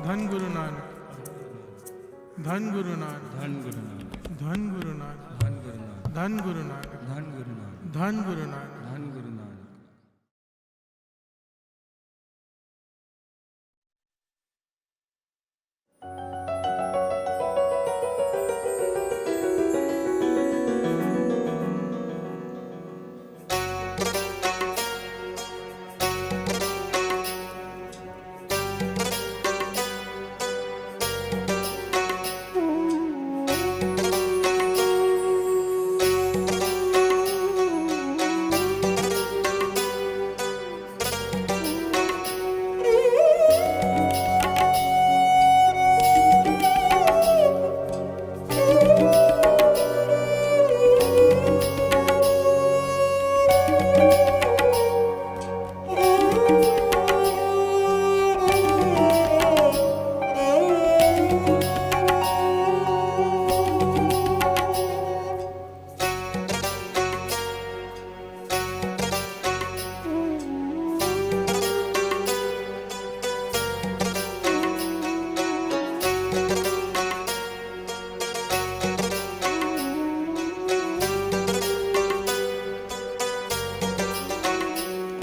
धन गुरु नानक, धन गुरु नानक, धन गुरु नानक, धन धन गुरु नानक, गुरु नानक, धन गुरु नानक, धन गुरु नानक, धन गुरु नानक। धन गुरु नानक।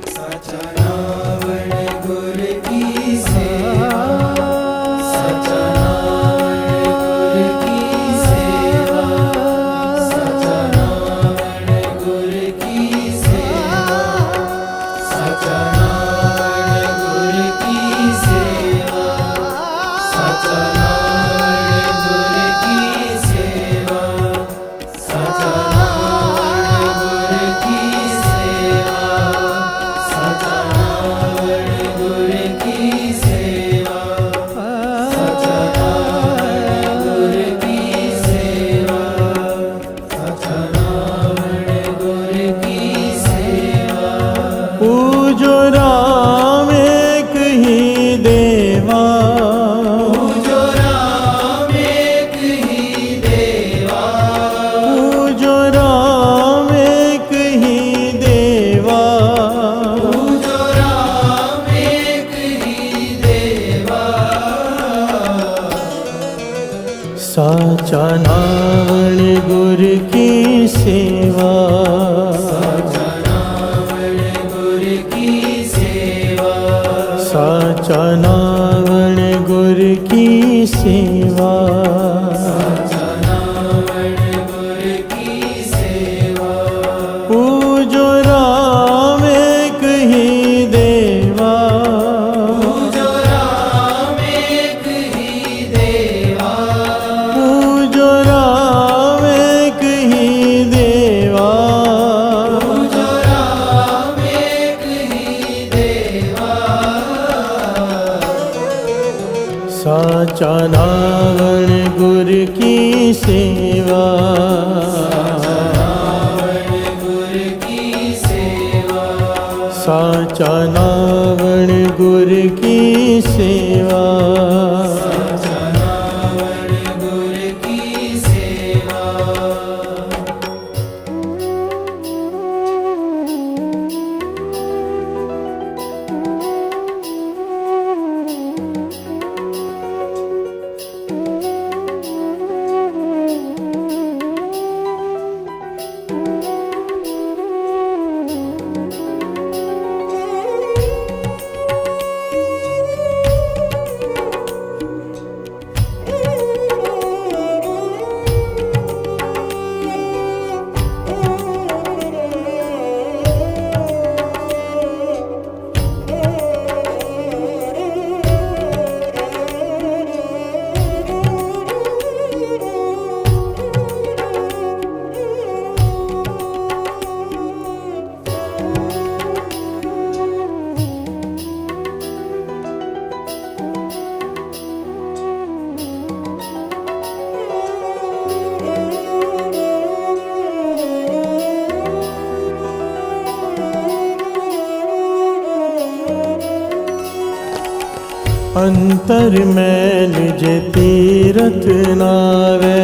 साचा नावण गुर की सेवा, साचा नावण गुर की सेवा, साचा नावण गुर की सेवा, साचा नावण गुर की सेवा। पूजो राम एक ही देवा, पूजो राम एक ही देवा, पूजो राम एक ही देवा, पूजो राम एक ही देवा। साचा नावण गुर की सेवा, नावण गुर की सेवा, साचा नावण गुर की सेवा, साचा नावण गुर की सेवा। अंतर मैल जे तीरथ नावे,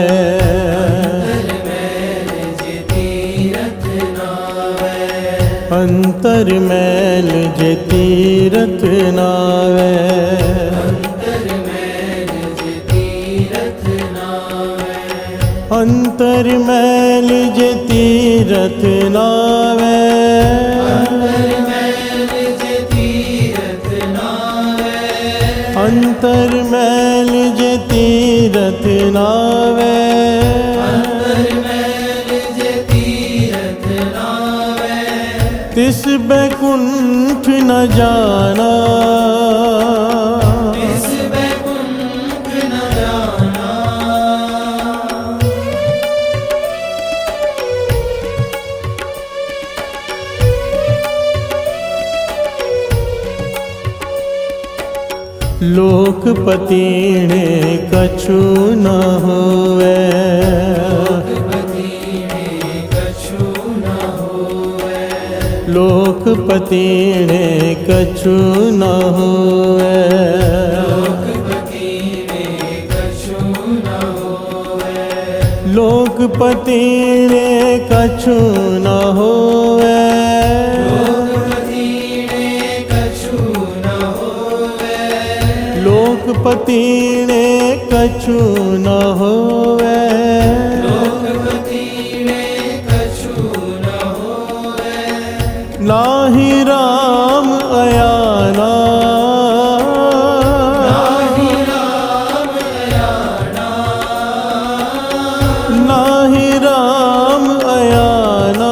अंतर मैल जे तीरथ नावे, अंतर मैल जे तीरथ नावे, अंतर मैल जे तीरथ नावे, तिस बैकुंठ न जाना, लोकपति ने कछु न होवे, लोकपति ने कछु न होवे, लोकपति ने कछु न होवे, लोकपति ने कछु न होवे, नाहि राम अयाना, नाहि राम अयाना,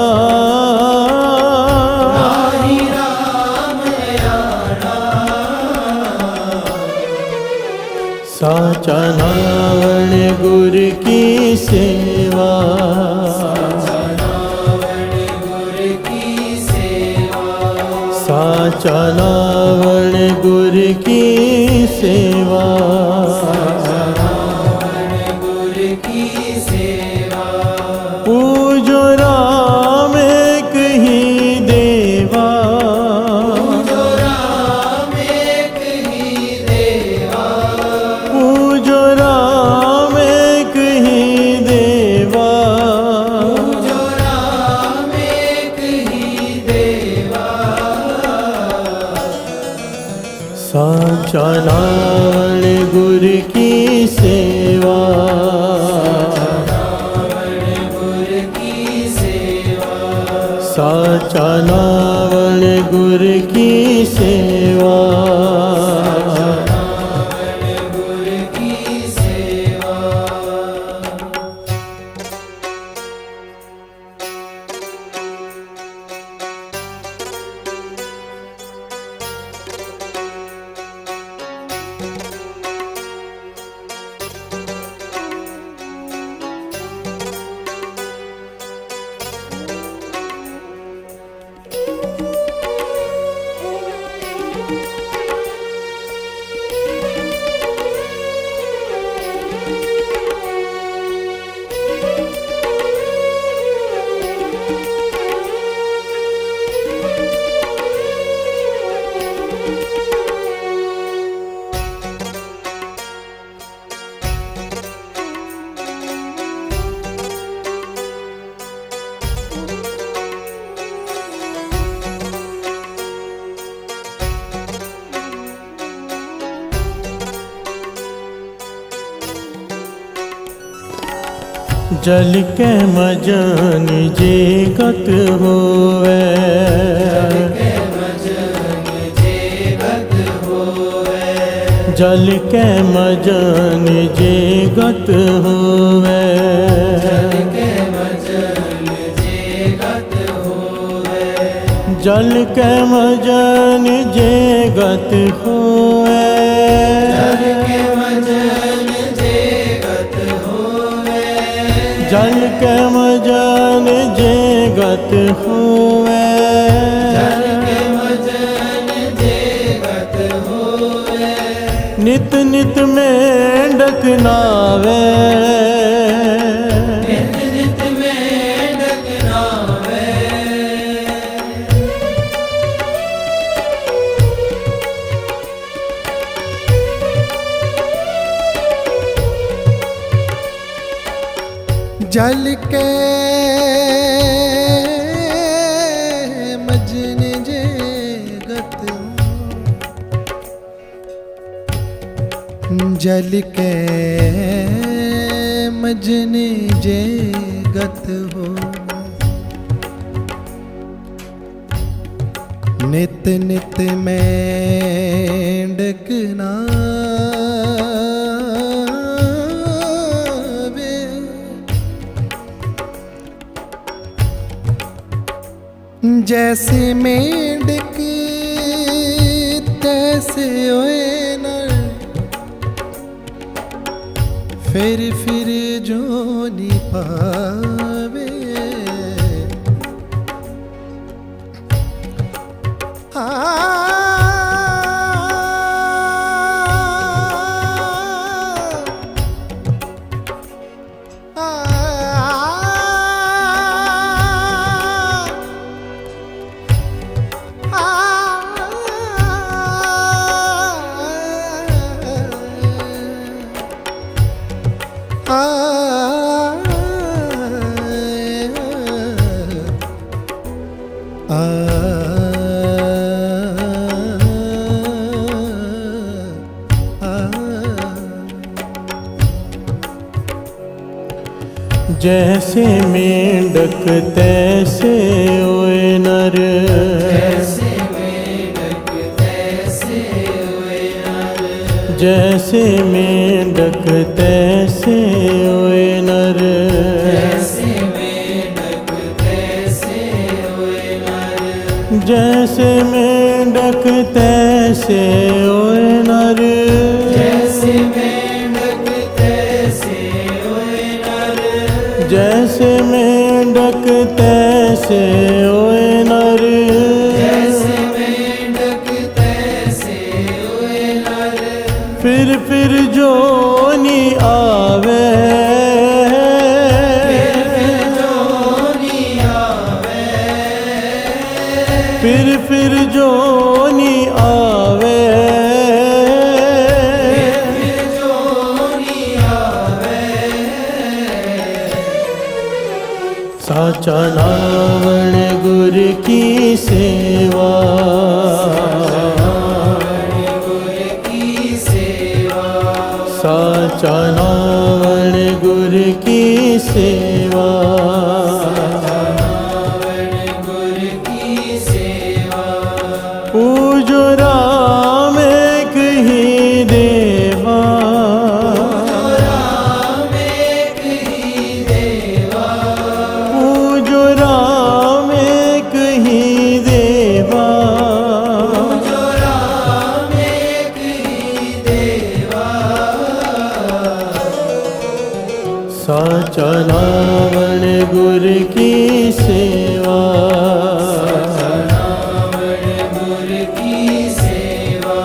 साचा नावण गुर की सेवा, साचा नावण गुर की सेवा, पूजो राम एक ही देवा, पूजो राम एक ही देवा, साचा नावण गुर की सेवा, साचा नावण गुर की सेवा, जल के मजन जे गत होवे, जल के मजन जे गत होवे, जल के मजन जे गत होवे, जल के मजन जे गत होवे, नित नित मेंढक नावे, जल के मजन जे गत जल के मजन जे गत हो नित नित मेंढक नावे जैसे मेंढक तैसे होए नर फिर जो नहीं पावे जैसे मेंढक तैसे ओए नर जैसे मेंढक तैसे हुए नर जैसे मेंढक तैसे ओए नर जैसे मेंढक तैसे हुए नर जैसे मेंढक तैसे ओए नर जैसे मेंढक तैसे हुए नर जैसे मेंढक तैसे ओए नर जैसे मेंढक तैसे हुए नर फिर जो नी आवे जो नी आवे फिर जो नी आवे जो नी आवे साचा नावण गुर की सेवा गुर की सेवा साचा नावण गुर की सेवा गुर की सेवा पूजो राम एक ही देवा राम एक ही देवा पूजो राम एक ही देवा जो राम एक ही देवा साचा नावण गुर की सेवा गुर की सेवा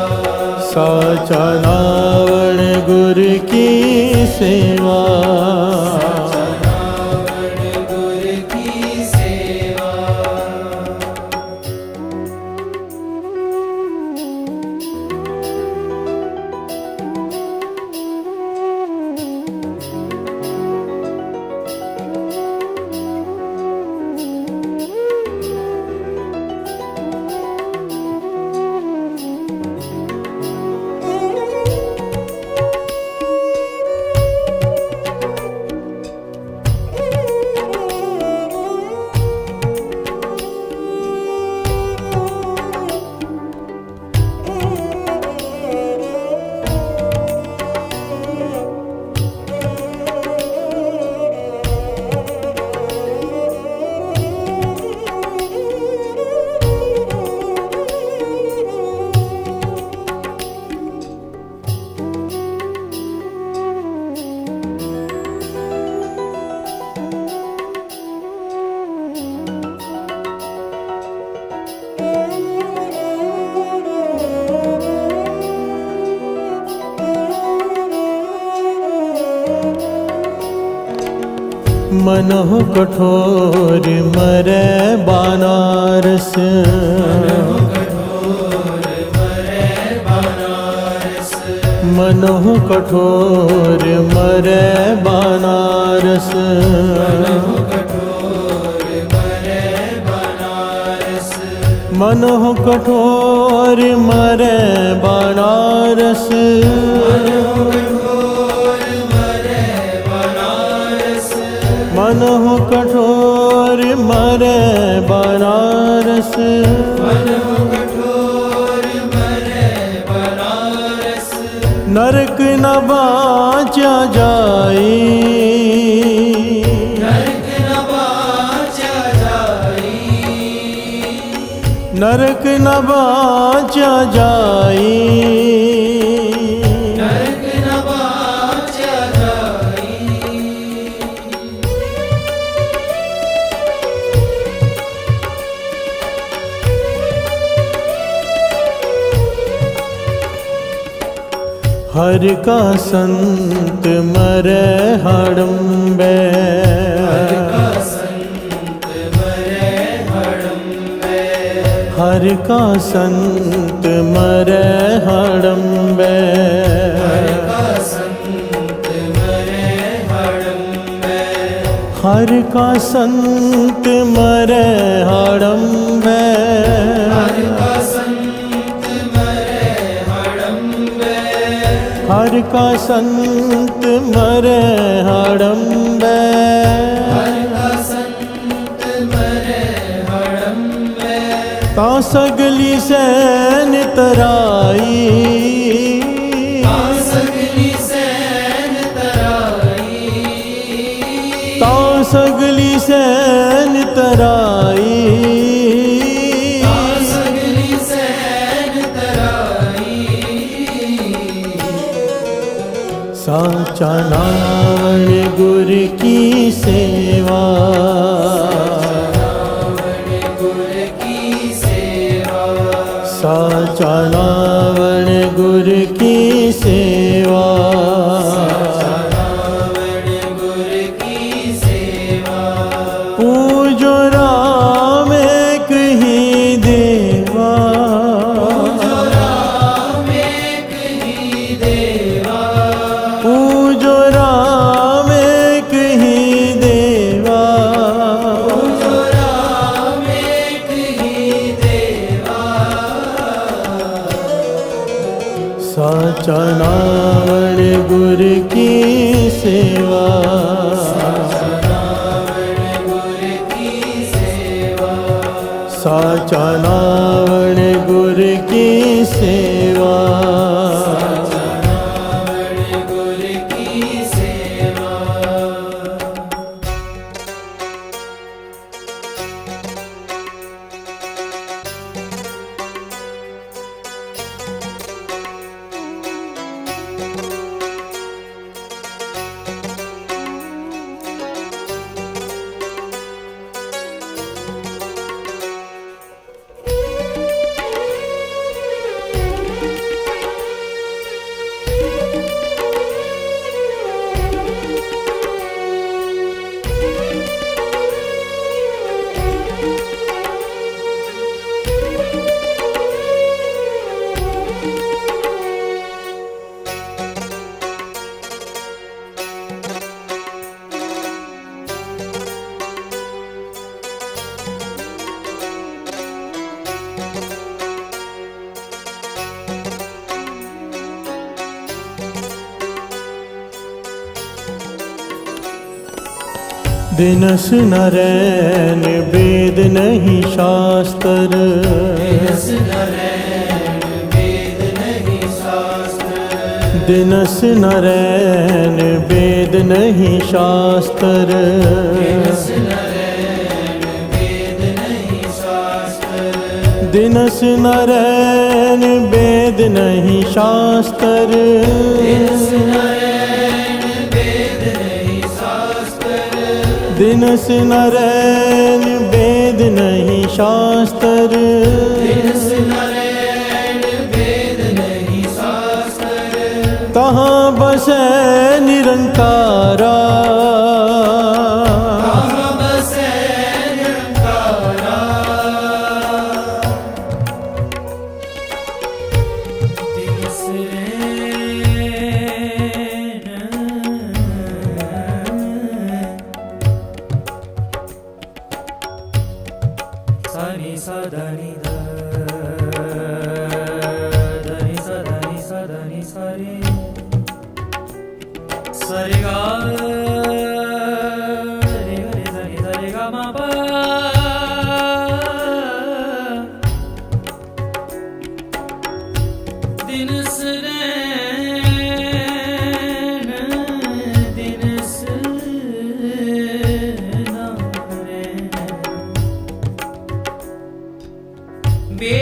साचा नावण गुर की सेवा गुर की सेवा मनोह कठोर मरे बानारस कठोर मरे बनारस मन मनोह कठोर मरे बनारस, मनोह कठोर मरे बनारस, मनोह कठोर मरे बनारस, नरक न बाचा जाई, नरक न बाचा जाई, हर का संत मरे हड़म्बे, हर का संत मरे हड़म्बे, हर का संत मरे हड़म्बे, हर का संत मरे हड़म्बे, ता सगली सैन तराई, ता सगली सैन तराई, साचा नावण गुर की सेवा, साचा नावण गुर की सेवा, पूजो राम एक ही देवा, पूजो राम एक ही देवा, साचा नावण गुर की सेवा, साचा नावण गुर की सेवा, दिनस नरैन वेद नहीं शास्त्र, दिनस नरैन वेद नहीं शास्त्र, दिनस नरैन वेद नहीं शास्त्र, दिनस नरैन वेद नहीं शास्त्र, तहाँ बसे निरंकारा,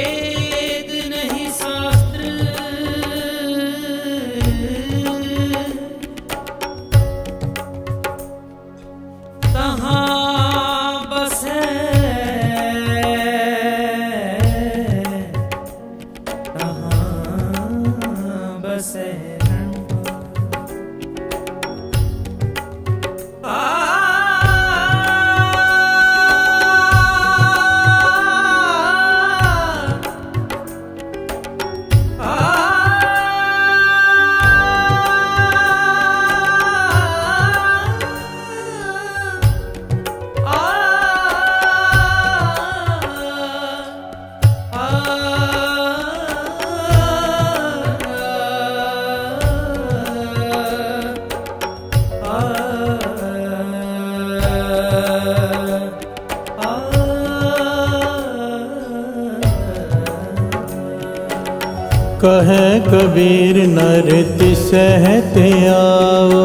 वेद नहीं शास्त्र, तहाँ बसे कहे कबीर नर तिसहते आओ,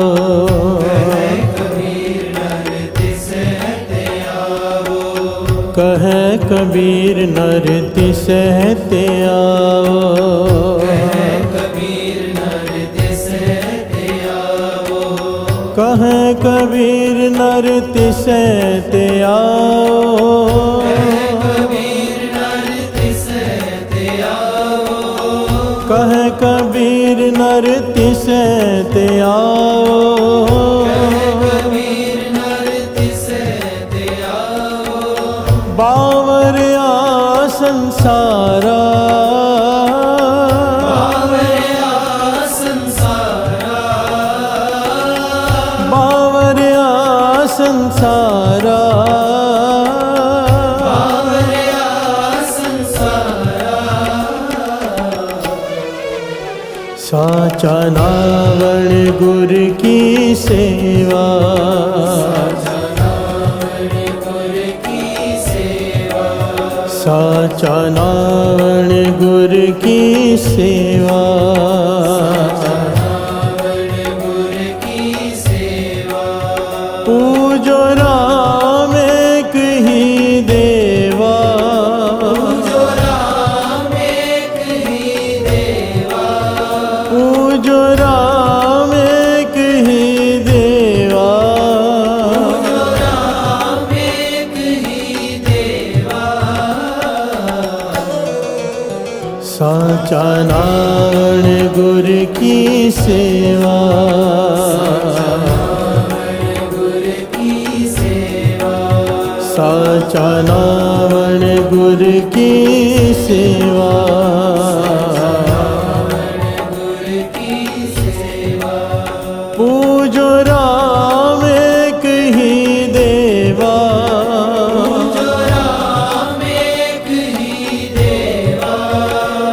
कहे कबीर नर तिसहते आओ, कहे कबीर नर तिसहते आओ, कहे कबीर नर तिसहते आओ, बावरिया संसारा, बावरिया संसारा, साचा नावण गुर की सेवा, साचा नावण गुर की सेवा, पूजो राम एक ही देवा, पूजो राम एक ही देवा, साचा नावण गुर की सेवा, साचा नावण गुर की सेवा, पूजो राम एक ही देवा,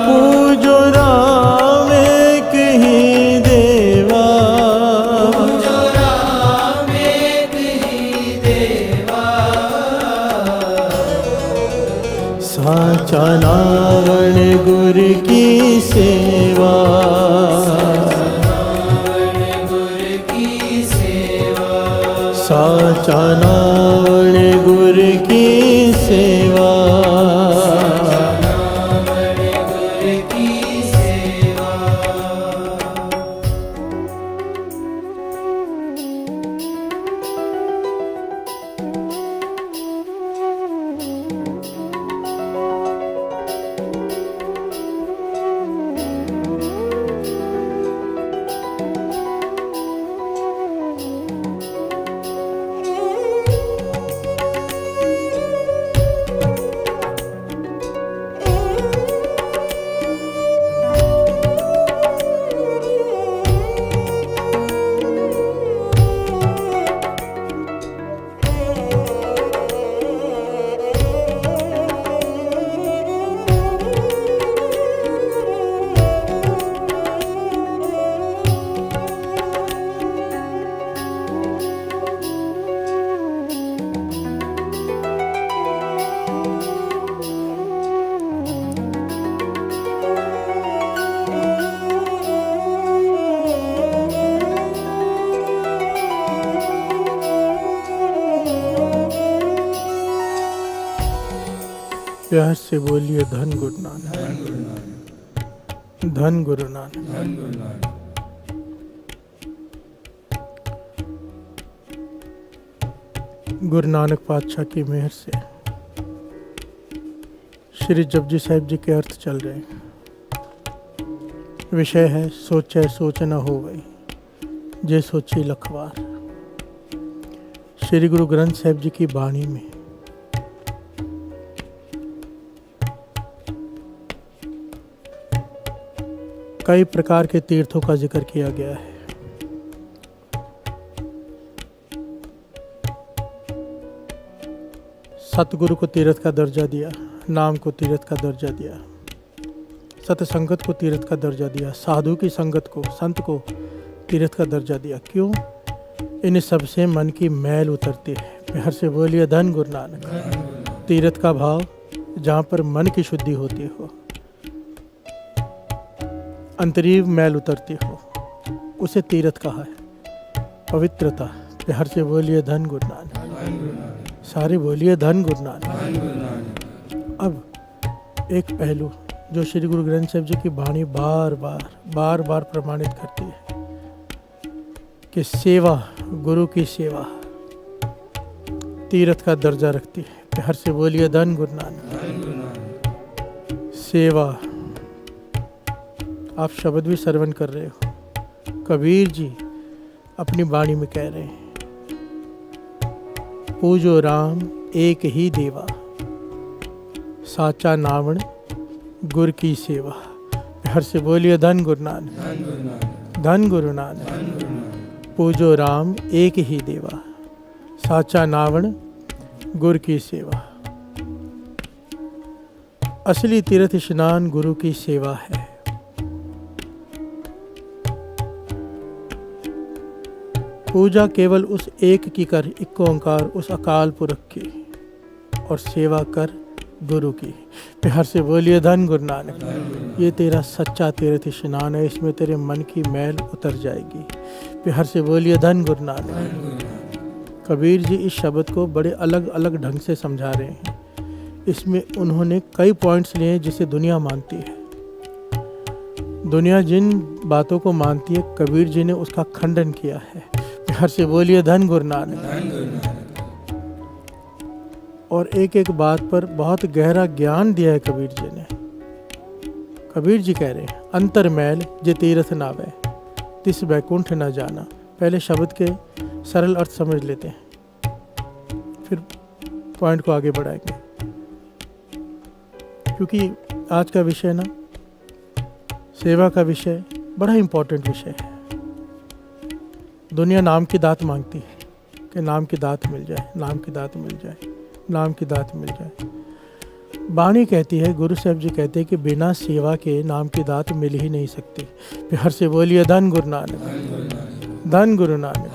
पूजो राम एक ही देवा, साचा नावण गुर की सेवा, साचा नावण गुर की सेवा, प्यार से बोलिए धन गुरु नानक, धन गुरु नानक। धन गुरु नानक। गुरु नानक पातशाह की मेहर से श्री जपजी साहिब जी के अर्थ चल रहे हैं। विषय है सोचे सोच न हो गई, जे सोची लखवार। श्री गुरु ग्रंथ साहिब जी की बाणी में कई प्रकार के तीर्थों का जिक्र किया गया है। सतगुरु को तीर्थ का दर्जा दिया, नाम को तीर्थ का दर्जा दिया, सत्संगत को तीर्थ का दर्जा दिया, साधु की संगत को, संत को तीर्थ का दर्जा दिया। क्यों? इन सबसे मन की मैल उतरती है। प्यार से बोलिए धन गुरु नानक। तीर्थ का भाव जहाँ पर मन की शुद्धि होती हो, अंतरीव मैल उतरती हो, उसे तीर्थ कहा है। पवित्रता। प्यार से बोलिए धन गुरु नानक। सारे बोलिए धन गुरु नानक। अब एक पहलू जो श्री गुरु ग्रंथ साहिब जी की वाणी बार बार प्रमाणित करती है कि सेवा, गुरु की सेवा तीर्थ का दर्जा रखती है। प्यार से बोलिए धन गुरु नानक। सेवा, आप शब्द भी श्रवण कर रहे हो। कबीर जी अपनी वाणी में कह रहे हैं, पूजो राम एक ही देवा, साचा नावण गुर की सेवा। प्यार से बोलिए धन गुरु नानक। धन गुरु नानक। पूजो राम एक ही देवा, साचा नावण गुर की सेवा। असली तीर्थ स्नान गुरु की सेवा है। पूजा केवल उस एक की कर, इक्को ओंकार उस अकाल पुरख की, और सेवा कर गुरु की। प्यार से बोलिए धन गुरु नानक। ये तेरा सच्चा तीर्थ स्नान है, इसमें तेरे मन की मैल उतर जाएगी। प्यार से बोलिए धन गुरु नानक। कबीर जी इस शब्द को बड़े अलग अलग ढंग से समझा रहे हैं। इसमें उन्होंने कई पॉइंट्स लिए जिसे दुनिया मानती है। दुनिया जिन बातों को मानती है, कबीर जी ने उसका खंडन किया है। प्यार से बोलिए धन गुरु नानक। और एक एक बात पर बहुत गहरा ज्ञान दिया है कबीर जी ने। कबीर जी कह रहे हैं, अंतर मैल जे तीर्थ नावे, तिस बैकुंठ न जाना। पहले शब्द के सरल अर्थ समझ लेते हैं, फिर पॉइंट को आगे बढ़ाएंगे। क्योंकि आज का विषय ना, सेवा का विषय बड़ा इंपॉर्टेंट विषय है। दुनिया नाम की दात मांगती है कि नाम की दात मिल जाए, नाम की दात मिल जाए, नाम की दात मिल जाए। वाणी कहती है, गुरु साहब जी कहते हैं कि बिना सेवा के नाम की दात मिल ही नहीं सकती। प्यार से बोलिए धन गुरु नानक। धन गुरु नानक।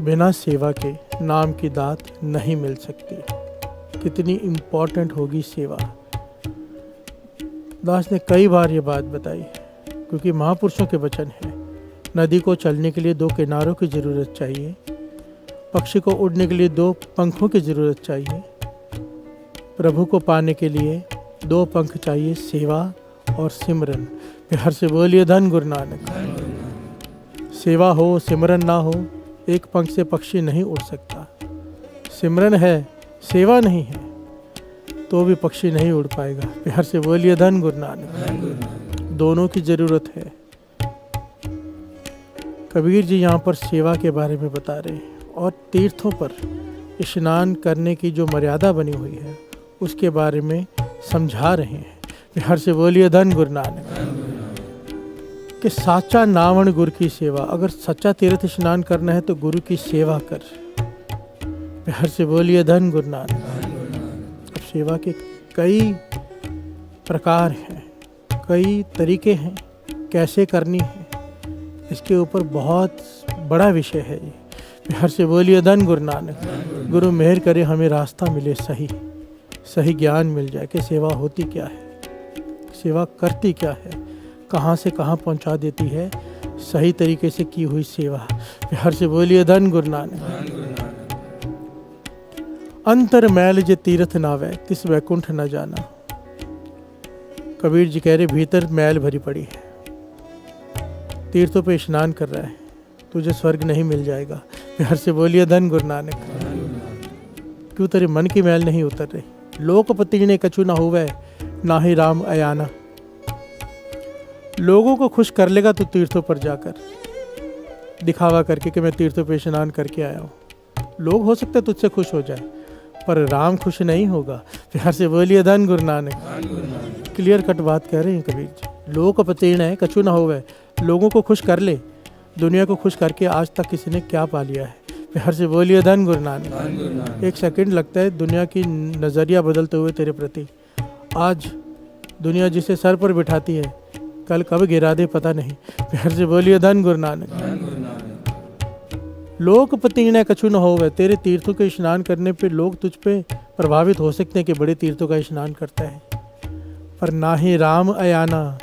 बिना सेवा के नाम की दात नहीं मिल सकती। कितनी इम्पोर्टेंट होगी सेवा। दास ने कई बार ये बात बताई, क्योंकि महापुरुषों के वचन है। नदी को चलने के लिए दो किनारों की ज़रूरत चाहिए, पक्षी को उड़ने के लिए दो पंखों की ज़रूरत चाहिए, प्रभु को पाने के लिए दो पंख चाहिए, सेवा और सिमरन। प्यार से बोलिए धन गुरु नानक। सेवा हो, सिमरन ना हो, एक पंख से पक्षी नहीं उड़ सकता। सिमरन है, सेवा नहीं है, तो भी पक्षी नहीं उड़ पाएगा। प्यार से बोलिए धन गुरु नानक। दोनों की ज़रूरत है। कबीर जी यहाँ पर सेवा के बारे में बता रहे हैं, और तीर्थों पर स्नान करने की जो मर्यादा बनी हुई है उसके बारे में समझा रहे हैं। प्यार से बोलिए धन गुरु नानक। कि साचा नावण गुरु की सेवा। अगर सच्चा तीर्थ स्नान करना है तो गुरु की सेवा कर। प्यार से बोलिए धन गुरु नानक। अब सेवा के कई प्रकार हैं, कई तरीके हैं, कैसे करनी है, इसके ऊपर बहुत बड़ा विषय है ये। प्यार से बोलिए धन गुरु नानक। गुरु मेहर करे हमें रास्ता मिले, सही ज्ञान मिल जाए कि सेवा होती क्या है, सेवा करती क्या है, कहाँ से कहाँ पहुँचा देती है सही तरीके से की हुई सेवा। प्यार से बोलिए धन गुरु नानक। अंतर मैल जे तीर्थ नावै तिस वैकुंठ न जाना। कबीर जी कह रहे भीतर मैल भरी पड़ी है, तीर्थों पे स्नान कर रहा है, तुझे स्वर्ग नहीं मिल जाएगा। प्यार से बोलिए धन गुरु नानक। क्यों तेरे मन की मैल नहीं उतर रही? लोकपति ने कछु न होवे ना ही राम अयाना। लोगों को खुश कर लेगा तू तीर्थों पर जाकर, दिखावा करके कि मैं तीर्थों पे स्नान करके आया हूँ। लोग हो सकते तुझसे खुश हो जाए, पर राम खुश नहीं होगा। प्यार से बोलिए धन गुरु नानक। क्लियर कट बात कह रहे हैं कबीर जी। लोकपति है कछु ना होवे, लोगों को खुश कर ले। दुनिया को खुश करके आज तक किसी ने क्या पा लिया है? प्यार से बोलिए धन गुरु नानक। एक सेकंड लगता है दुनिया की नज़रिया बदलते हुए तेरे प्रति। आज दुनिया जिसे सर पर बिठाती है, कल कब गिरा दे पता नहीं। प्यार से बोलिए धन गुरु नानक। लोकपति ने कछु न होवे, तेरे तीर्थों के स्नान करने पे लोग तुझ पे प्रभावित हो सकते हैं कि बड़े तीर्थों का स्नान करता है, पर ना ही राम अयाना।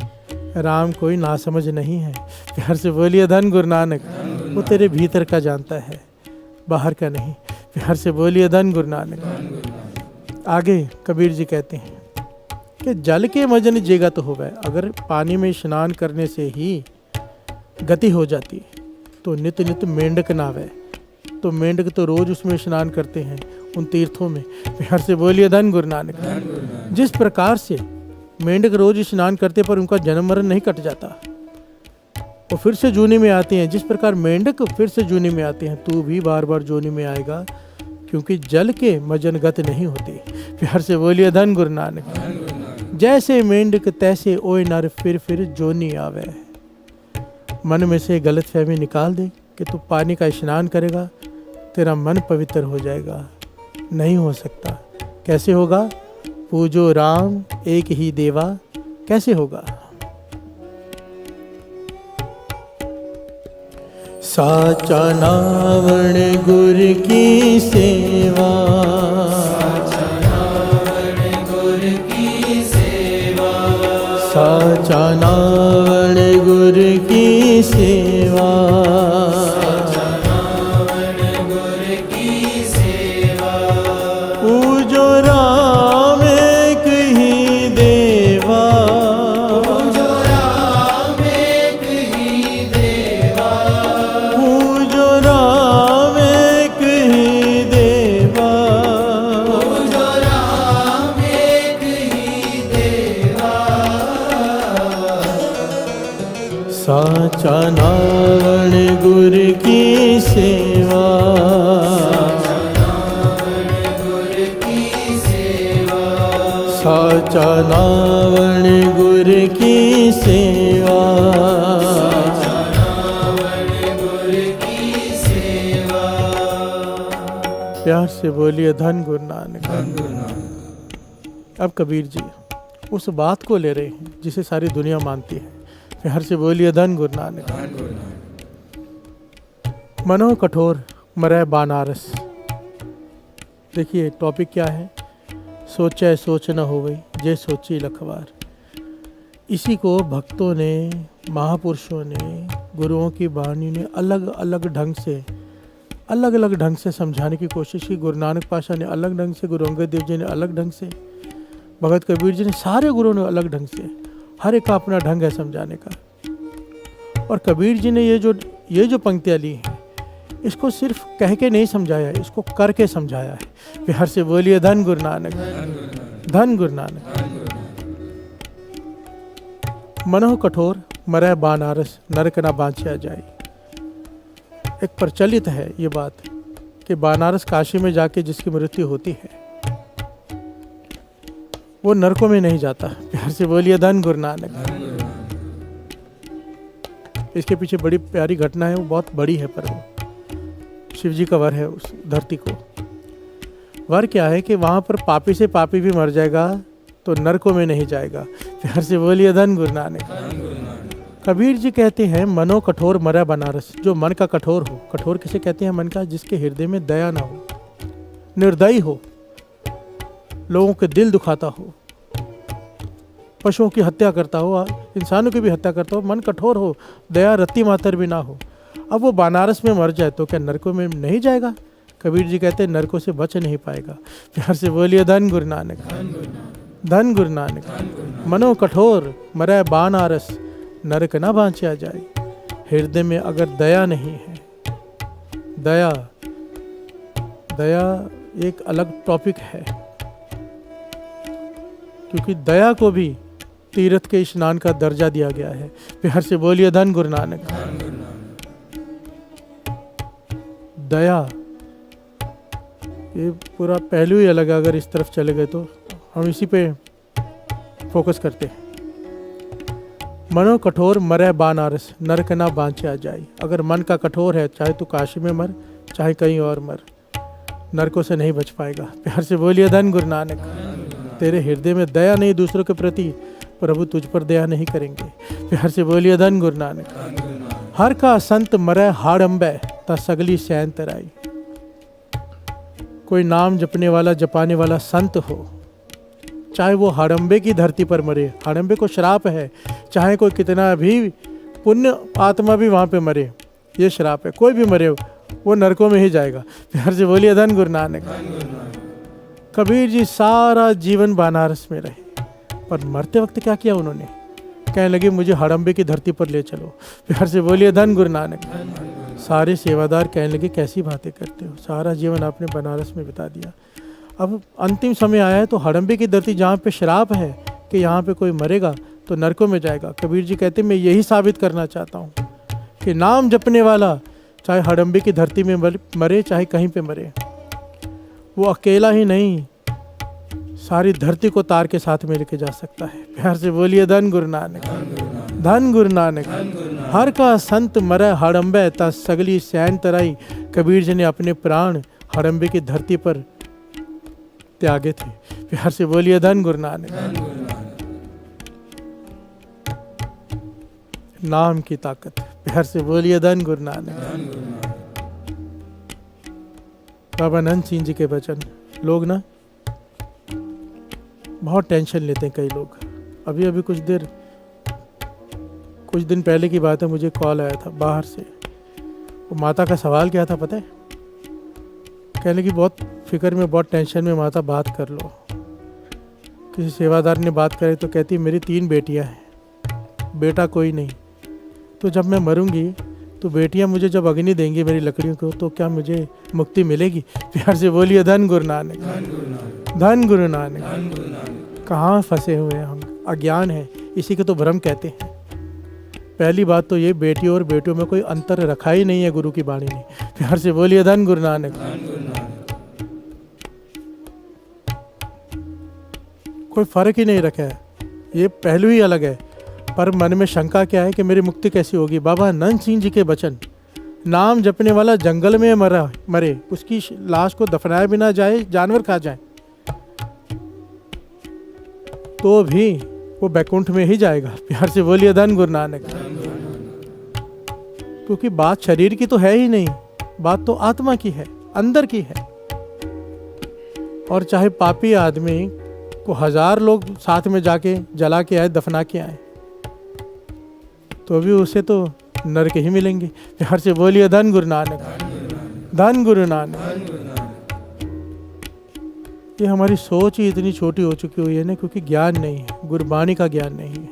राम कोई नासमझ नहीं है। प्यार से बोलिए धन गुरु नानक। वो तेरे भीतर का जानता है, बाहर का नहीं। प्यार से बोलिए धन गुरु नानक। आगे कबीर जी कहते हैं कि जल के मजन जेगा तो होवे। अगर पानी में स्नान करने से ही गति हो जाती तो नित नित मेंढक नावे। तो मेंढक तो रोज उसमें स्नान करते हैं उन तीर्थों में। प्यार से बोलिए धन गुरु नानक। जिस प्रकार से मेंढक रोज स्नान करते पर उनका जन्म मरण नहीं कट जाता, वो फिर से जूनी में आते हैं, जिस प्रकार मेंढक फिर से जूनी में आते हैं, तू भी बार बार जूनी में आएगा, क्योंकि जल के मजन गत नहीं होते। प्यार से बोलिए धन गुरु नानक। जैसे मेंढक तैसे ओए नर फिर जोनी आवे। मन में से गलत फहमी निकाल दे कि तू पानी का स्नान करेगा तेरा मन पवित्र हो जाएगा। नहीं हो सकता। कैसे होगा? पूजो राम एक ही देवा। कैसे होगा? साचा नावण गुर की सेवा, साचा नावण गुर की सेवा, साचा नावण गुर की सेवा, साचा नावण गुर की सेवा। पूजो राम एक ही देवा, पूजो राम एक ही देवा, पूजो राम एक ही देवा, पूजो राम एक ही देवा। साचा नावण गुर की सेवा, साचा नावण गुर की सेवा। प्यार से बोलिए धन गुरु नानक। अब कबीर जी उस बात को ले रहे हैं जिसे सारी दुनिया मानती है। प्यार से बोलिए धन गुरु नानक। मनो कठोर मरै बानारस। देखिए टॉपिक क्या है? सोचे सोच न होवे जे सोची लखवार। इसी को भक्तों ने, महापुरुषों ने, गुरुओं की वाणी ने अलग अलग ढंग से समझाने की कोशिश की। गुरु नानक पातशाह ने अलग ढंग से, गुरु अंगद देव जी ने अलग ढंग से, भगत कबीर जी ने, सारे गुरुओं ने अलग ढंग से। हर एक का अपना ढंग है समझाने का। और कबीर जी ने ये जो पंक्तियाँ ली हैं, इसको सिर्फ कह के नहीं समझाया, इसको करके समझाया है। प्यार से बोलिए धन गुरु नानक। धन गुरु नानक। मनो कठोर मरै बानारस, नरक ना बाँचा जाए। एक प्रचलित है ये बात कि बनारस काशी में जाके जिसकी मृत्यु होती है वो नरकों में नहीं जाता। प्यार से बोलिए धन गुरु नानक। इसके पीछे बड़ी प्यारी घटना है, वो बहुत बड़ी है, पर वो शिव जी का वर है उस धरती को। वर क्या है कि वहाँ पर पापी से पापी भी मर जाएगा तो नरकों में नहीं जाएगा। प्यार से बोलिए धन गुरु नानक। कबीर जी कहते हैं मनो कठोर मरै बनारस। जो मन का कठोर हो। कठोर किसे कहते हैं? मन का जिसके हृदय में दया ना हो, निर्दयी हो, लोगों के दिल दुखाता हो, पशुओं की हत्या करता हो, इंसानों की भी हत्या करता हो, मन कठोर हो, दया रत्ती मातर भी ना हो। अब वो बनारस में मर जाए तो क्या नरकों में नहीं जाएगा? कबीर जी कहते हैं नरकों से बच नहीं पाएगा। प्यार से बोलिए धन गुरु नानक, धन गुरु नानक। मनो कठोर मरै बान आरस, नरक ना बाँचा जाए। हृदय में अगर दया नहीं है, दया दया एक अलग टॉपिक है, क्योंकि दया को भी तीर्थ के स्नान का दर्जा दिया गया है। प्यार से बोलिए धन गुरु नानक। दया ये पूरा पहलू ही अलग है। अगर इस तरफ चले गए तो हम इसी पे फोकस करते हैं। मनो कठोर मरै बानारस, नरक ना बाँचा जाए। अगर मन का कठोर है, चाहे तू काशी में मर, चाहे कहीं और मर, नरकों से नहीं बच पाएगा। प्यार से बोलिए धन गुरु नानक। तेरे हृदय में दया नहीं दूसरों के प्रति, प्रभु तुझ पर दया नहीं करेंगे। प्यार से बोलिए धन गुरु नानक। हर का संत मरै हाड़ंबे, ता सगली सैन तराई। कोई नाम जपने वाला, जपाने वाला संत हो, चाहे वो हाड़ंबे की धरती पर मरे, हाड़ंबे को श्राप है, चाहे कोई कितना भी पुण्य आत्मा भी वहाँ पे मरे, ये श्राप है। कोई भी मरे वो नरकों में ही जाएगा। प्यार से बोलिए धन गुरु नानक। कबीर जी सारा जीवन बनारस में रहे, पर मरते वक्त क्या किया उन्होंने? कहने लगे मुझे हाड़ंबे की धरती पर ले चलो। प्यार से बोलिए धन गुरु नानक। सारे सेवादार कहने लगे कैसी बातें करते हो, सारा जीवन आपने बनारस में बिता दिया, अब अंतिम समय आया है तो हाड़ंबे की धरती जहाँ पे श्राप है कि यहाँ पे कोई मरेगा तो नरकों में जाएगा। कबीर जी कहते मैं यही साबित करना चाहता हूँ कि नाम जपने वाला चाहे हाड़ंबे की धरती में मरे, चाहे कहीं पे मरे, वो अकेला ही नहीं सारी धरती को तार के साथ में लेके जा सकता है। प्यार से बोलिए धन गुरु नानक, धन गुरु नानक। हर का संत मरै हाड़ंबे, ता सगली सैन तराई। कबीर जी ने अपने प्राण हाड़ंबे की धरती पर त्यागे थे। प्यार से बोलिए धन गुरु नानक। नाम की ताकत। प्यार से बोलिए धन गुरु नानक। बाबा नंद सिंह जी के वचन। लोग ना बहुत टेंशन लेते हैं कई लोग। अभी अभी कुछ दिन पहले की बात है, मुझे कॉल आया था बाहर से। वो माता का सवाल क्या था पता है? कहने लगी बहुत फिक्र में, बहुत टेंशन में माता, बात कर लो। किसी सेवादार ने बात करे तो कहती मेरी 3 बेटियां हैं, बेटा कोई नहीं। तो जब मैं मरूंगी तो बेटियां मुझे जब अग्नि देंगी मेरी लकड़ियों को, तो क्या मुझे मुक्ति मिलेगी? प्यार से बोलिए धन गुरु नानक, धन गुरु नानक। कहाँ फंसे हुए हैं हम, अज्ञान है, इसी को तो भ्रम कहते हैं। पहली बात तो ये, बेटियों और बेटियों में कोई अंतर रखा ही नहीं है गुरु की वाणी ने। प्यार से बोलिए धन गुरु नानक। कोई फर्क ही नहीं रखा है, ये पहलू ही अलग है। पर मन में शंका क्या है कि मेरी मुक्ति कैसी होगी? बाबा नंद सिंह जी के वचन, नाम जपने वाला जंगल में मरे, उसकी लाश को दफनाया भी ना जाए, जानवर खा जाए, तो भी वो बैकुंठ में ही जाएगा। प्यार से बोलिए धन गुरु नानक। क्योंकि बात शरीर की तो है ही नहीं, बात तो आत्मा की है, अंदर की है। और चाहे पापी आदमी को 1000 लोग साथ में जाके जला के आए, दफना के आए, तो भी उसे तो नरक ही मिलेंगे। प्यार से बोलिए धन गुरु नानक, धन गुरु नानक। ये हमारी सोच ही इतनी छोटी हो चुकी हुई है ना, क्योंकि ज्ञान नहीं है, गुरबाणी का ज्ञान नहीं है।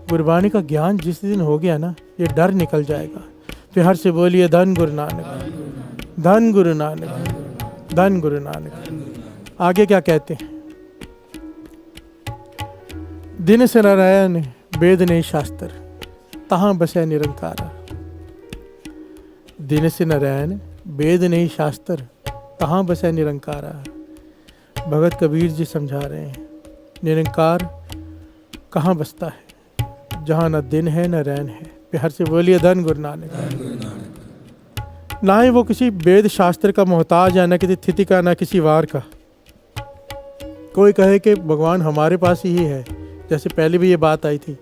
गुरबाणी का ज्ञान जिस दिन हो गया ना, ये डर निकल जाएगा। प्यार से बोलिए धन गुरु नानक, धन गुरु नानक, धन गुरु नानक। आगे क्या कहते हैं? दिन से नारायण वेद नहीं शास्त्र, तहाँ बसे निरंकारा। दिन से नारायण वेद नहीं शास्त्र, तहाँ बसे निरंकारा। भगत कबीर जी समझा रहे हैं, निरंकार कहाँ बसता है? जहाँ न दिन है न रैन है। प्यार से बोलिए धन गुरु नानक। ना ही वो किसी वेद शास्त्र का मोहताज है, न किसी तिथि का, न किसी वार का। कोई कहे कि भगवान हमारे पास ही है, जैसे पहले भी ये बात आई थी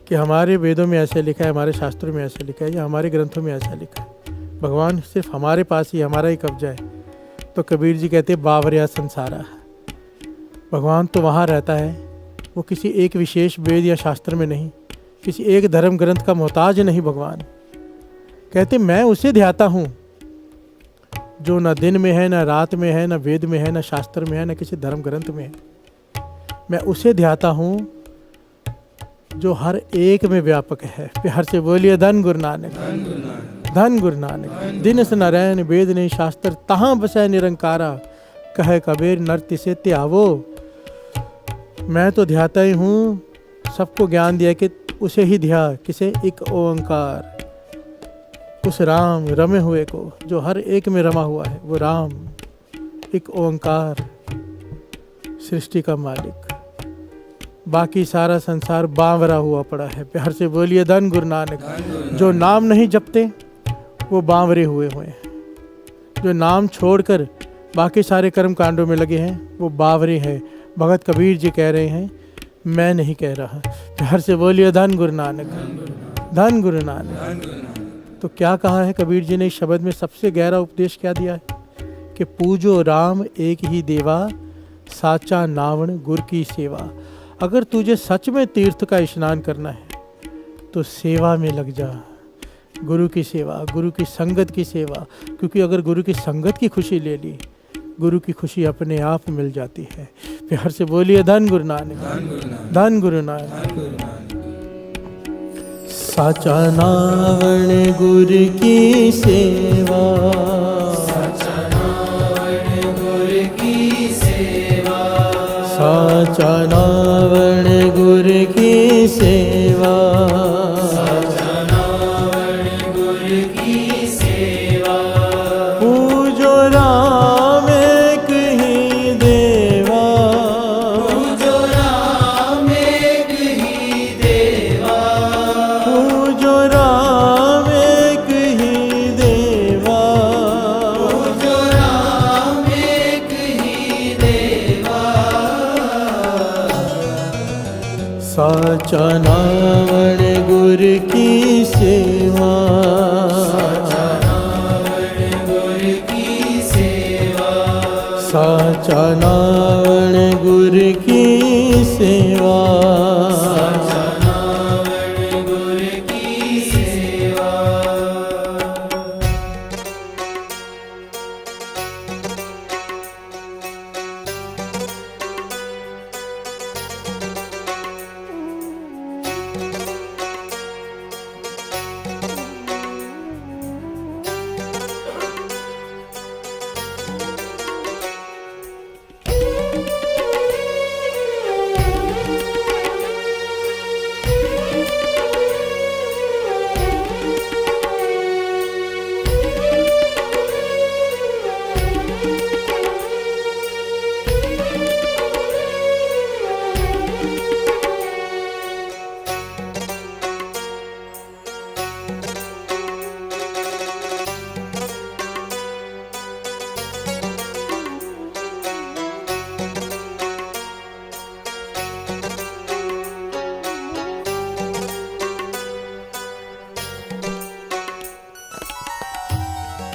कि हमारे वेदों में ऐसे लिखा है, हमारे शास्त्रों में ऐसे लिखा है, या हमारे ग्रंथों में ऐसा लिखा है, भगवान सिर्फ हमारे पास ही, हमारा ही कब्जा है। तो कबीर जी कहते बावरिया संसारा, भगवान तो वहाँ रहता है, वो किसी एक विशेष वेद या शास्त्र में नहीं, किसी एक धर्म ग्रंथ का मोहताज नहीं। भगवान कहते मैं उसे ध्याता हूँ जो न दिन में है, न रात में है, न वेद में है, न शास्त्र में है, न किसी धर्म ग्रंथ में है। मैं उसे ध्याता हूँ जो हर एक में व्यापक है। प्यार से बोलिए धन गुरु नानक, धन गुरु नानक। दिन से नारायण वेद नहीं शास्त्र, तहाँ बसै निरंकारा, कहे कबीर नर्ति से त्यावो। मैं तो ध्याता ही हूँ, सबको ज्ञान दिया कि उसे ही ध्या, किसे? एक ओंकार, उस राम रमे हुए को, जो हर एक में रमा हुआ है, वो राम एक ओंकार, सृष्टि का मालिक। बाकी सारा संसार बावरा हुआ पड़ा है। प्यार से बोलिए धन गुरु नानक। जो नाम नहीं जपते वो बावरे हुए हैं, जो नाम छोड़कर बाकी सारे कर्म कांडों में लगे हैं वो बावरे हैं। भगत कबीर जी कह रहे हैं, मैं नहीं कह रहा। प्यार से बोलिए धन गुरु नानक, धन गुरु नानक। तो क्या कहा है कबीर जी ने इस शब्द में? सबसे गहरा उपदेश क्या दिया है कि पूजो राम एक ही देवा, साचा नावण गुर की सेवा। अगर तुझे सच में तीर्थ का स्नान करना है तो सेवा में लग जा, गुरु की सेवा, गुरु की संगत की सेवा। क्योंकि अगर गुरु की संगत की खुशी ले ली, गुरु की खुशी अपने आप मिल जाती है। प्यार से बोलिए धन गुरु नानक, धन गुरु नानक। साचा नावण गुर की सेवा, साचा नावण गुर की सेवा, साचा नावण गुर की सेवा, साचा नावण गुर की सेवा। पूजो राम एक ही देवा, पूजो राम एक ही देवा, पूजो राम एक ही देवा, पूजो राम एक ही देवा। साचा नावण गुर की सेवा, साचा नावण गुर की सेवा, साचा नावण गुर की सेवा, साचा नावण गुर की सेवा।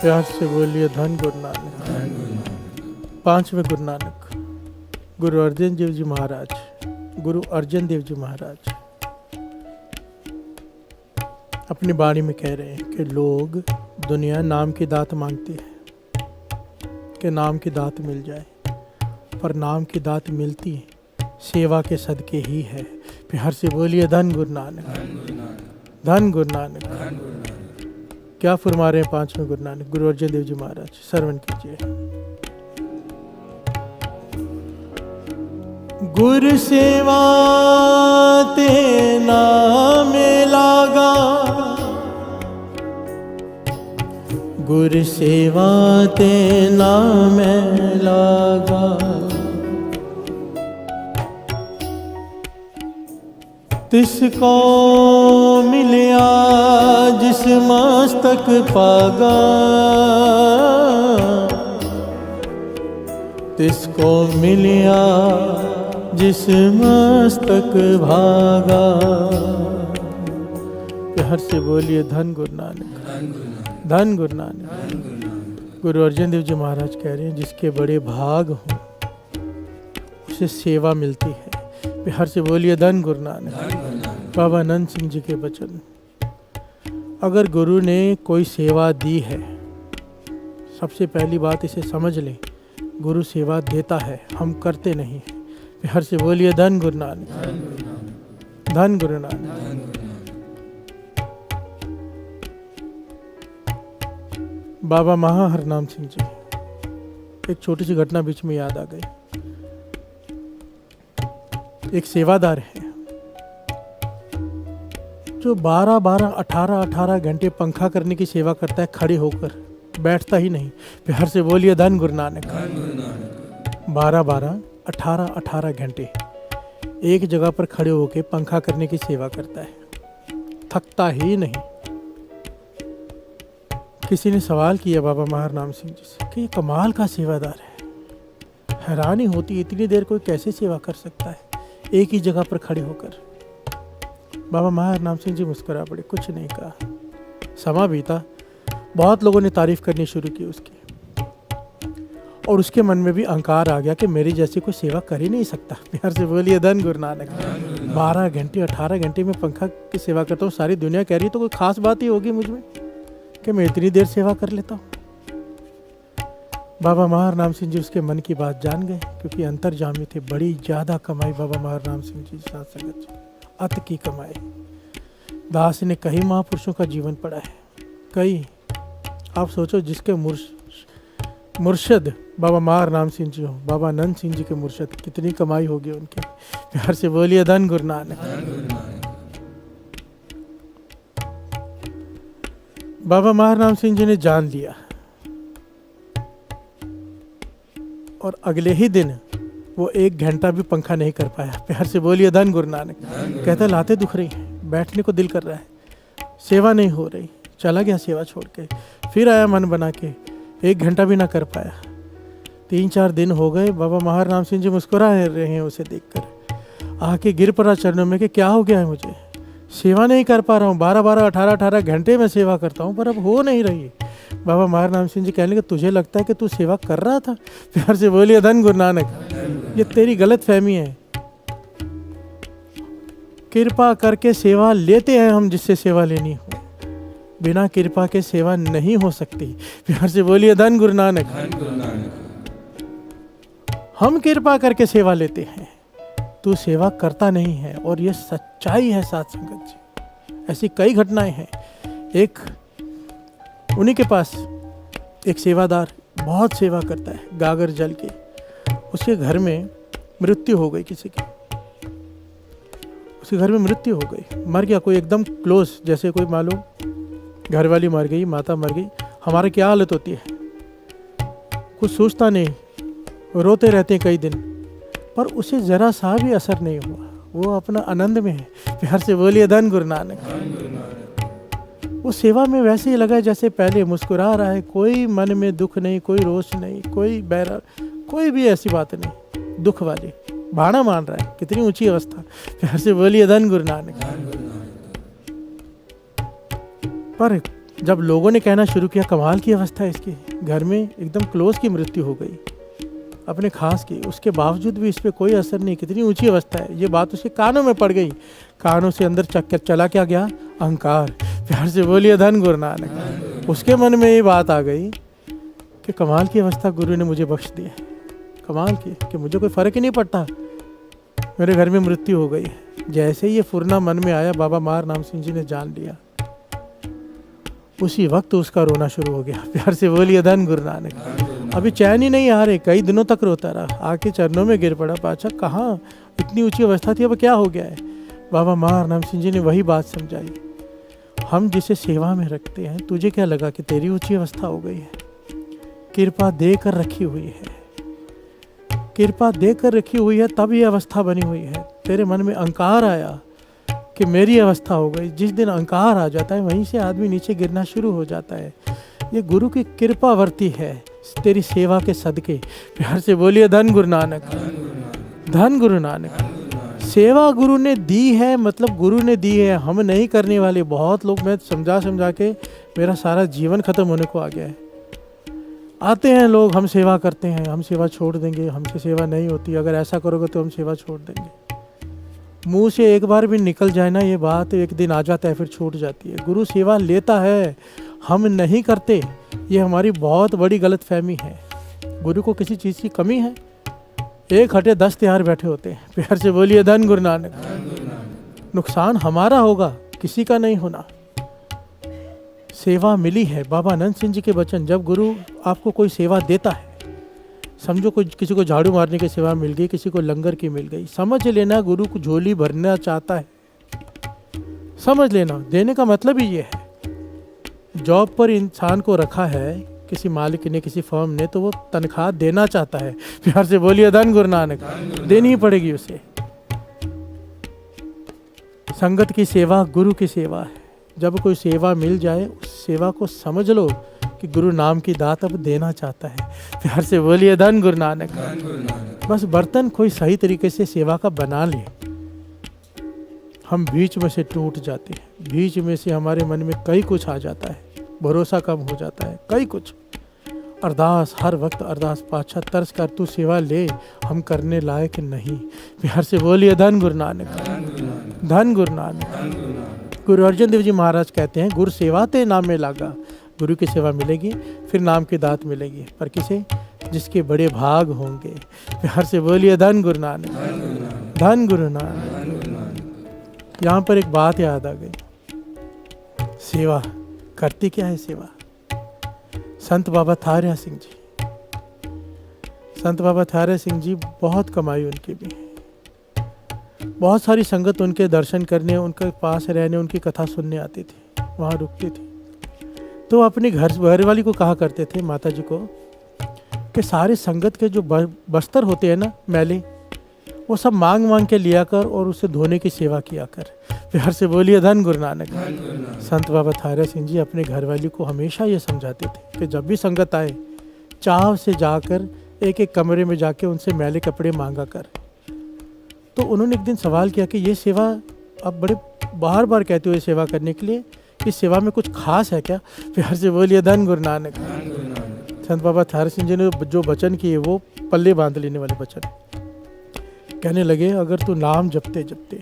प्यार से बोलिए धन गुरु नानक। पांचवें गुरु नानक, गुरु अर्जन देव जी महाराज, गुरु अर्जन देव जी महाराज अपनी बाणी में कह रहे हैं कि लोग, दुनिया नाम की दात मांगती है कि नाम की दात मिल जाए, पर नाम की दात मिलती सेवा के सदके ही है। प्यार से बोलिए धन गुरु नानक, धन गुरु नानक। क्या फरमा रहे हैं पांचवें गुरु नानक, गुरु अर्जन देव जी महाराज? श्रवण कीजिए। गुर सेवा ते नाम लागा, गुर सेवा ते नाम लागा, तिसको मिलिया जिस मस्तक पागा, तिसको मिलिया जिस मस्तक भागा। प्यार से बोलिए धन गुरु नानक, धन गुरु नानक। गुरु अर्जन देव जी महाराज कह रहे हैं, जिसके बड़े भाग हों उसे सेवा मिलती है। प्यार से बोलिए धन गुरु नानक। बाबा आनंद सिंह जी के वचन। अगर गुरु ने कोई सेवा दी है, सबसे पहली बात इसे समझ लें, गुरु सेवा देता है, हम करते नहीं हैं। हर से बोलिए धन गुरु नानक, धन गुरु नानक। बाबा महा हरनाम सिंह जी, एक छोटी सी घटना बीच में याद आ गई। एक सेवादार है जो 12-18 घंटे पंखा करने की सेवा करता है, खड़े होकर, बैठता ही नहीं। बिहार से बोलिए धन गुरु नानक। 12-18 घंटे एक जगह पर खड़े होकर पंखा करने की सेवा करता है, थकता ही नहीं। किसी ने सवाल किया बाबा महाराम सिंह जी से कि ये कमाल का सेवादार है, हैरानी होती है इतनी देर कोई कैसे सेवा कर सकता है एक ही जगह पर खड़े होकर। बाबा महाराम सिंह जी मुस्कुरा पड़े, कुछ नहीं कहा। समा बीता, बहुत लोगों ने तारीफ करनी शुरू की उसकी, और उसके मन में भी अहंकार आ गया कि मेरी जैसी कोई सेवा कर ही नहीं सकता। प्यार से बोलिए धन गुरु नानक। 12 घंटे 18 घंटे में पंखा की सेवा करता हूँ, सारी दुनिया कह रही है तो कोई खास बात ही होगी मुझ में कि मैं इतनी देर सेवा कर लेता हूँ। बाबा महाराम सिंह जी उसके मन की बात जान गए, क्योंकि अंतर्जामी थे। बड़ी ज़्यादा कमाई बाबा महाराम सिंह जी साथ संगत जी, अत की कमाई। दास ने कई महापुरुषों का जीवन पढ़ा है, कई। आप सोचो जिसके मुर्शद बाबा महाराम सिंह जी हो, बाबा आनंद सिंह जी के मुर्शद, कितनी कमाई होगी उनके। प्यार से बोलिए धन गुरु नानक। बाबा महाराम सिंह जी ने जान लिया, और अगले ही दिन वो 1 घंटा भी पंखा नहीं कर पाया। प्यार से बोलिए धन गुरु नानक। कहता लाते दुख रही हैं, बैठने को दिल कर रहा है, सेवा नहीं हो रही। चला गया सेवा छोड़ के, फिर आया मन बना के, 1 घंटा भी ना कर पाया। 3-4 दिन हो गए, बाबा महाराम सिंह जी मुस्कुरा रहे हैं उसे देखकर। आके गिर पड़ा चरणों में कि क्या हो गया है मुझे, सेवा नहीं कर पा रहा हूँ। 12-12 18 घंटे में सेवा करता हूँ पर अब हो नहीं रही। बाबा महाराम सिंह जी कहने लगे तुझे लगता है कि तू सेवा कर रहा था। प्यार से बोलिए धन गुरु नानक। ये तेरी गलत फहमी है। कृपा करके सेवा लेते हैं हम जिससे सेवा लेनी हो, बिना कृपा के सेवा नहीं हो सकती। प्यार से बोलिए धन गुरु नानक। हम कृपा करके सेवा लेते हैं, तू सेवा करता नहीं है, और ये सच्चाई है साथ संगत जी। ऐसी कई घटनाएं हैं। एक उन्हीं के पास एक सेवादार बहुत सेवा करता है, गागर जल के। उसके घर में मृत्यु हो गई, किसी की उसके घर में मृत्यु हो गई, मर गया कोई एकदम क्लोज, जैसे कोई मालूम घर वाली मर गई, माता मर गई, हमारी क्या हालत होती है, कुछ सोचता नहीं, रोते रहते हैं कई दिन, पर उसे ज़रा सा भी असर नहीं हुआ, वो अपना आनंद में है। प्यार से बोलिए धन गुरु नानक। वो सेवा में वैसे ही लगा जैसे पहले, मुस्कुरा रहा है, कोई मन में दुख नहीं, कोई रोष नहीं, कोई बैरा, कोई भी ऐसी बात नहीं दुख वाली। भाड़ा मान रहा है, कितनी ऊंची अवस्था। प्यार से बोलिए धन गुरु नानक। पर जब लोगों ने कहना शुरू किया कमाल की अवस्था है इसकी, घर में एकदम क्लोज की मृत्यु हो गई अपने खास की, उसके बावजूद भी इस पर कोई असर नहीं, कितनी ऊंची अवस्था है, ये बात उसके कानों में पड़ गई। कानों से अंदर चक्कर चला क्या गया, अहंकार। प्यार से बोलिए धन गुरु नानक। उसके मन में ये बात आ गई कि कमाल की अवस्था गुरु ने मुझे बख्श दी है, कमाल की, कि मुझे कोई फ़र्क ही नहीं पड़ता, मेरे घर में मृत्यु हो गई है। जैसे ही ये फुरना मन में आया, बाबा महाराम सिंह जी ने जान लिया, उसी वक्त उसका रोना शुरू हो गया। प्यार से बोलिए धन गुरु नानक। अभी चैन ही नहीं आ रहे, कई दिनों तक रोता रहा, आके चरणों में गिर पड़ा। पाछा कहाँ, इतनी ऊंची अवस्था थी, अब क्या हो गया है। बाबा महाराम सिंह जी ने वही बात समझाई, हम जिसे सेवा में रखते हैं, तुझे क्या लगा कि तेरी ऊंची अवस्था हो गई है, कृपा दे कर रखी हुई है, कृपा दे कर रखी हुई है, तब ये अवस्था बनी हुई है। तेरे मन में अहंकार आया कि मेरी अवस्था हो गई। जिस दिन अहंकार आ जाता है, वहीं से आदमी नीचे गिरना शुरू हो जाता है। ये गुरु की कृपा वर्ती है तेरी सेवा के सदके। प्यार से बोलिए धन गुरु नानक। धन गुरु नानक। सेवा गुरु ने दी है, मतलब गुरु ने दी है, हम नहीं करने वाले। बहुत लोग, मैं समझा के मेरा सारा जीवन खत्म होने को आ गया है। आते हैं लोग, हम सेवा करते हैं, हम सेवा छोड़ देंगे, हमसे सेवा नहीं होती, अगर ऐसा करोगे तो हम सेवा छोड़ देंगे। मुंह से एक बार भी निकल जाए ना ये बात, एक दिन आ जाता है, फिर छूट जाती है। गुरु सेवा लेता है, हम नहीं करते, ये हमारी बहुत बड़ी गलत फहमी है। गुरु को किसी चीज़ की कमी है? एक हटे 10 तैयार बैठे होते हैं। प्यार से बोलिए धन गुरु नानक। नुकसान हमारा होगा, किसी का नहीं होना। सेवा मिली है, बाबा अनंत सिंह जी के वचन, जब गुरु आपको कोई सेवा देता है, समझो कोई किसी को झाड़ू मारने की सेवा मिल गई, किसी को लंगर की मिल गई, समझ लेना गुरु को झोली भरना चाहता है। समझ लेना, देने का मतलब ही ये है। जॉब पर इंसान को रखा है किसी मालिक ने, किसी फर्म ने, तो वो तनख्वाह देना चाहता है। प्यार से बोलिए धन गुरु नानक। देनी ही पड़ेगी उसे। संगत की सेवा गुरु की सेवा है। जब कोई सेवा मिल जाए, उस सेवा को समझ लो कि गुरु नाम की दात अब देना चाहता है। प्यार से बोलिए धन गुरु नानक। बस बर्तन कोई सही तरीके से सेवा का बना ले, हम बीच में से टूट जाते हैं। बीच में से हमारे मन में कई कुछ आ जाता है, भरोसा कम हो जाता है, कई कुछ। अरदास, हर वक्त अरदास, पाछा तरस कर तू सेवा ले, हम करने लायक नहीं। प्यार से बोलिए धन गुरु नानक। धन गुरु नानक। गुरु अर्जन देव जी महाराज कहते हैं, गुरु सेवा ते नाम में लागा। गुरु की सेवा मिलेगी, फिर नाम की दात मिलेगी, पर किसे? जिसके बड़े भाग होंगे। प्यार से बोलिए धन गुरु नानक। धन गुरु नानक। यहाँ पर एक बात याद आ गई, सेवा करती क्या है सेवा? संत बाबा थारिया सिंह जी, संत बाबा थारिया सिंह जी, बहुत कमाई उनकी भी, बहुत सारी संगत उनके दर्शन करने, उनके पास रहने, उनकी कथा सुनने आती थी, वहाँ रुकती थी। तो अपने घर वाली को कहा करते थे, माता जी को, कि सारे संगत के जो बस्तर होते हैं ना मैले, वो सब मांग मांग के लिया कर और उसे धोने की सेवा किया कर। प्यार से बोलिए धन गुरु नानक। संत बाबा थारिया सिंह जी अपने घरवाली को हमेशा ये समझाते थे कि जब भी संगत आए, चाव से जाकर एक एक कमरे में जाके उनसे मैले कपड़े मांगा कर। तो उन्होंने एक दिन सवाल किया कि ये सेवा आप बड़े बार बार कहते हो ये सेवा करने के लिए, इस सेवा में कुछ खास है क्या? प्यार से बोलिए धन गुरु नानक। संत बाबा थारिया सिंह जी ने जो वचन किए वो पल्ले बांध लेने वाले वचन। कहने लगे, अगर तू नाम जपते जपते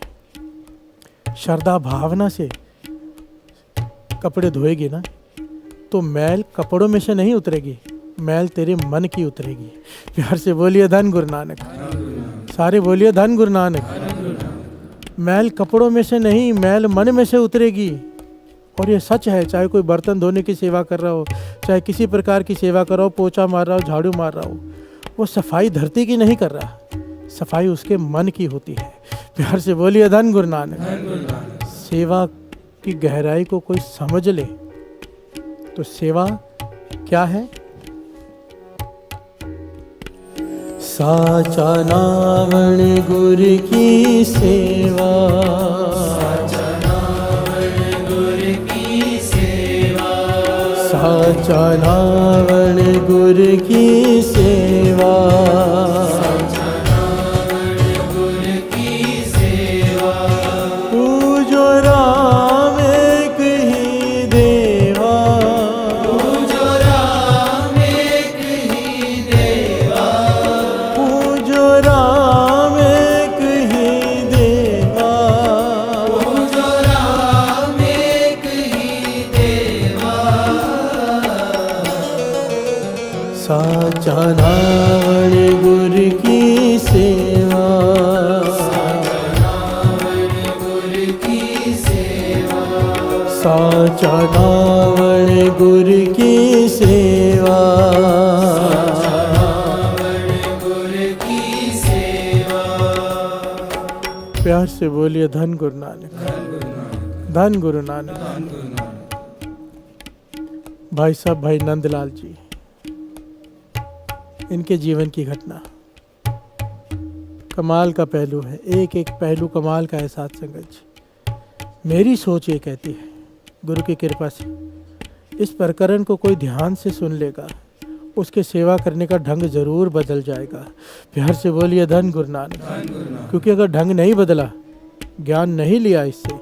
श्रद्धा भावना से कपड़े धोएगी ना, तो मैल कपड़ों में से नहीं उतरेगी, मैल तेरे मन की उतरेगी। प्यार से बोलिए धन गुरु नानक। सारे बोलिए धन गुरु नानक। मैल कपड़ों में से नहीं, मैल मन में से उतरेगी। और ये सच है, चाहे कोई बर्तन धोने की सेवा कर रहा हो, चाहे किसी प्रकार की सेवा कर रहा हो, पोछा मार रहा हो, झाड़ू मार रहा हो, वो सफाई धरती की नहीं कर रहा, सफाई उसके मन की होती है। प्यार से बोलिए धन गुरु नानक। सेवा की गहराई को कोई समझ ले तो सेवा क्या है? साचा नावण गुरु की सेवा, साचा नावण गुरु की सेवा, साचा नावण गुरु की सेवा, साचा नावण गुरु की सेवा। पूजो राम एक ही देवा, पूजो राम एक ही देवा, पूजो राम एक ही देवा, पूजो राम एक ही देवा। साचा नावण गुरु की सेवा, साचा नावण गुरु की सेवा, साचा नावण गुरु की सेवा, नावण गुरु की सेवा। प्यार से बोलिए धन गुरु नानक। धन गुरु नानक। भाई साहब, भाई नंदलाल जी, इनके जीवन की घटना कमाल का पहलू है। एक एक पहलू कमाल का है साथ संगत जी। मेरी सोच ये कहती है, गुरु की कृपा से इस प्रकरण को कोई ध्यान से सुन लेगा, उसके सेवा करने का ढंग जरूर बदल जाएगा। प्यार से बोलिए धन गुरु नानक। क्योंकि अगर ढंग नहीं बदला, ज्ञान नहीं लिया इससे,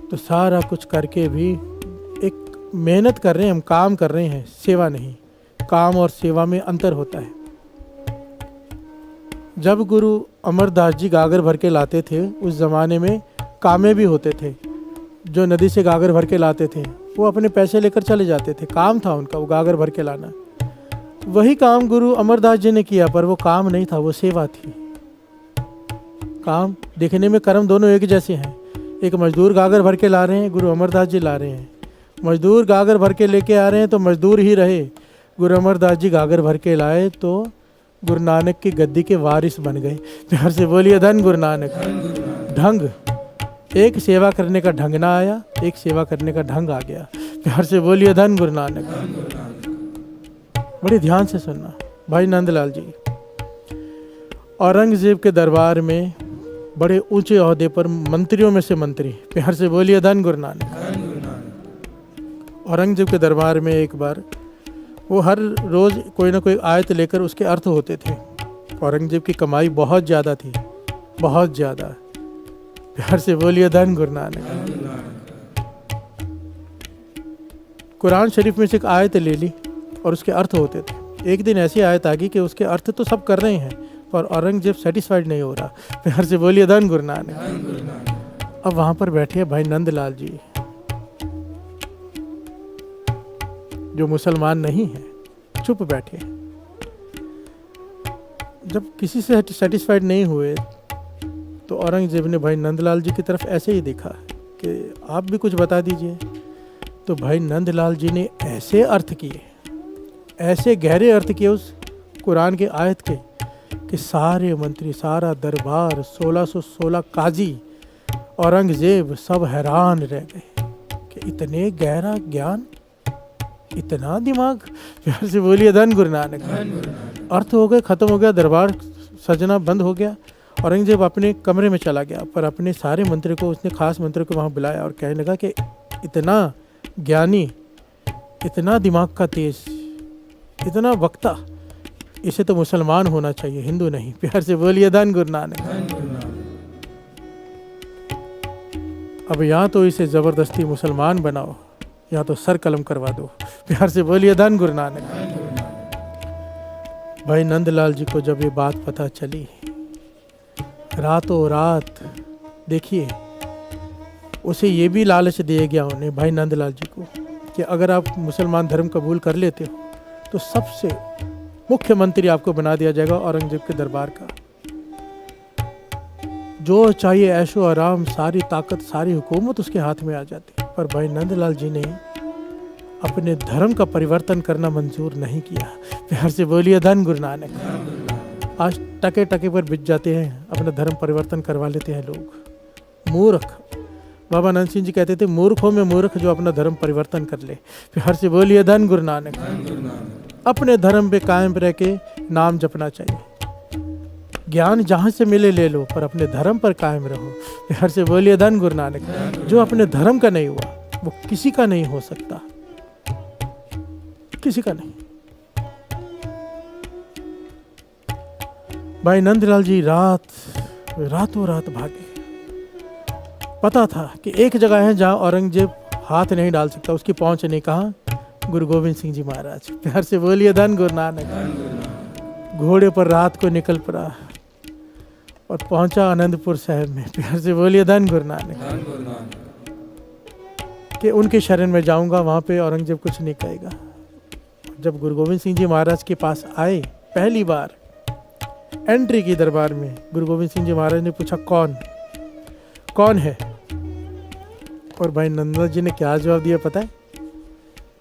तो सारा कुछ करके भी एक मेहनत कर रहे हैं हम, काम कर रहे हैं, सेवा नहीं। काम और सेवा में अंतर होता है। जब गुरु अमरदास जी गागर भर के लाते थे, उस ज़माने में कामे भी होते थे जो नदी से गागर भर के लाते थे, वो अपने पैसे लेकर चले जाते थे, काम था उनका वो गागर भर के लाना। वही काम गुरु अमरदास जी ने किया, पर वो काम नहीं था, वो सेवा थी। काम देखने में कर्म दोनों एक जैसे हैं। एक मजदूर गागर भर के ला रहे हैं, गुरु अमरदास जी ला रहे हैं। मजदूर गागर भर के लेके आ रहे हैं तो मजदूर ही रहे। गुरु अमरदास जी गागर भर के लाए तो गुरु नानक की गद्दी के वारिस बन गए। प्यार से बोलिए धन गुरु नानक। ढंग, एक सेवा करने का ढंग ना आया, एक सेवा करने का ढंग आ गया। प्यार से बोलिए धन गुरु नानक। बड़े ध्यान से सुनना भाई नंदलाल जी। औरंगजेब के दरबार में बड़े ऊंचे ओहदे पर मंत्रियों में से मंत्री, प्यार से बोलिए धन गुरु नानक। औरंगजेब के दरबार में एक बार वो हर रोज कोई ना कोई आयत लेकर उसके अर्थ होते थे। औरंगजेब की कमाई बहुत ज़्यादा थी, बहुत ज़्यादा। प्यार से बोलिए धन गुरु नानक। कुरान शरीफ में से एक आयत ले ली और उसके अर्थ होते थे। एक दिन ऐसी आयत आ गई कि उसके अर्थ तो सब कर रहे हैं पर औरंगजेब सेटिस्फाइड नहीं हो रहा। प्यार से बोलिए धन गुरु नानक। अब वहाँ पर बैठे भाई नंदलाल जी, जो मुसलमान नहीं है, चुप बैठे। जब किसी से सेटिस्फाइड नहीं हुए तो औरंगजेब ने भाई नंदलाल जी की तरफ ऐसे ही देखा कि आप भी कुछ बता दीजिए। तो भाई नंदलाल जी ने ऐसे अर्थ किए, ऐसे गहरे अर्थ किए उस कुरान के आयत के कि सारे मंत्री, सारा दरबार, 1616 काजी, औरंगजेब सब हैरान रह गए कि इतने गहरा ज्ञान, इतना दिमाग। प्यार से बोलिए धन गुरु नानक। अर्थ हो गए, खत्म हो गया, दरबार सजना बंद हो गया। औरंगजेब अपने कमरे में चला गया, पर अपने सारे मंत्री को, उसने खास मंत्री को वहाँ बुलाया और कहने लगा कि इतना ज्ञानी, इतना दिमाग का तेज, इतना वक्ता, इसे तो मुसलमान होना चाहिए, हिंदू नहीं। प्यार से बोलिए धन गुरु नानक। अब या तो इसे जबरदस्ती मुसलमान बनाओ या तो सर कलम करवा दो। प्यार से बोलिए धन गुरु नानक। भाई नंदलाल जी को जब ये बात पता चली, रातों रात, देखिए उसे ये भी लालच दिया गया उन्हें, भाई नंदलाल जी को, कि अगर आप मुसलमान धर्म कबूल कर लेते हो तो सबसे मुख्यमंत्री आपको बना दिया जाएगा औरंगजेब के दरबार का। जो चाहिए ऐशो आराम, सारी ताकत, सारी हुकूमत उसके हाथ में आ जाती। पर भाई नंदलाल जी ने अपने धर्म का परिवर्तन करना मंजूर नहीं किया। प्यार से बोलिए धन गुरु नानक। आज टके टके पर बिछ जाते हैं, अपना धर्म परिवर्तन करवा लेते हैं लोग। मूर्ख, बाबा नंद सिंह जी कहते थे, मूर्खों में मूर्ख जो अपना धर्म परिवर्तन कर ले। प्यार से बोलिए धन गुरु नानक। अपने धर्म पे कायम रह के नाम जपना चाहिए। ज्ञान जहाँ से मिले ले लो, पर अपने धर्म पर कायम रहो। प्यार से बोलिए धन गुरु नानक। जो अपने धर्म का नहीं हुआ वो किसी का नहीं हो सकता, किसी का नहीं। भाई नंदलाल जी रातों रात भागे। पता था कि एक जगह है जहाँ औरंगजेब हाथ नहीं डाल सकता, उसकी पहुंच नहीं। कहाँ? गुरु गोविंद सिंह जी महाराज। प्यार से बोलिए धन गुरु नानक। घोड़े पर रात को निकल पड़ा और पहुंचा आनंदपुर साहब में। प्यार से बोलिए धन गुरु नानक। कि उनके शरण में जाऊंगा, वहाँ पे औरंगजेब कुछ नहीं कहेगा। जब गुरु गोविंद सिंह जी महाराज के पास आए, पहली बार एंट्री की दरबार में, गुरु गोविंद सिंह जी महाराज ने पूछा कौन है? और भाई नंदलाल जी ने क्या जवाब दिया पता है?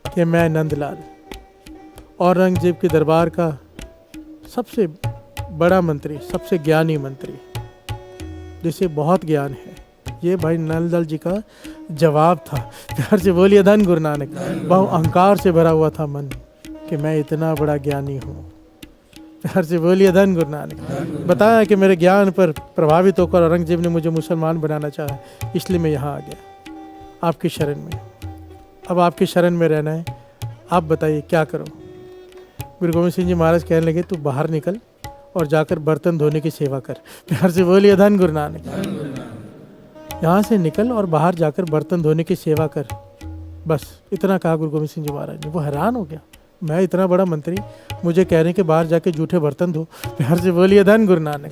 कि मैं नंदलाल, औरंगजेब के दरबार का सबसे बड़ा मंत्री, सबसे ज्ञानी मंत्री, जिसे बहुत ज्ञान है। ये भाई नंदलाल जी का जवाब था। प्यार से बोलिए धन गुरु नानक। बहुत अहंकार से भरा हुआ था मन कि मैं इतना बड़ा ज्ञानी हूँ। प्यार से बोलिए धन गुरु नानक। बताया कि मेरे ज्ञान पर प्रभावित होकर औरंगजेब ने मुझे मुसलमान बनाना चाहा, इसलिए मैं यहाँ आ गया आपकी शरण में। अब आपकी शरण में रहना है, आप बताइए क्या करो? गुरु गोविंद सिंह जी महाराज कहने लगे, तू बाहर निकल और जाकर बर्तन धोने की सेवा कर। प्यार से बोलिए धन गुरु नानक। यहाँ से निकल और बाहर जाकर बर्तन धोने की सेवा कर, बस इतना कहा गुरु गोविंद सिंह जी महाराज ने। वो हैरान हो गया, मैं इतना बड़ा मंत्री, मुझे कह रहे हैं कि बाहर जाके जूठे बर्तन धो। प्यार से बोलिए धन गुरु नानक।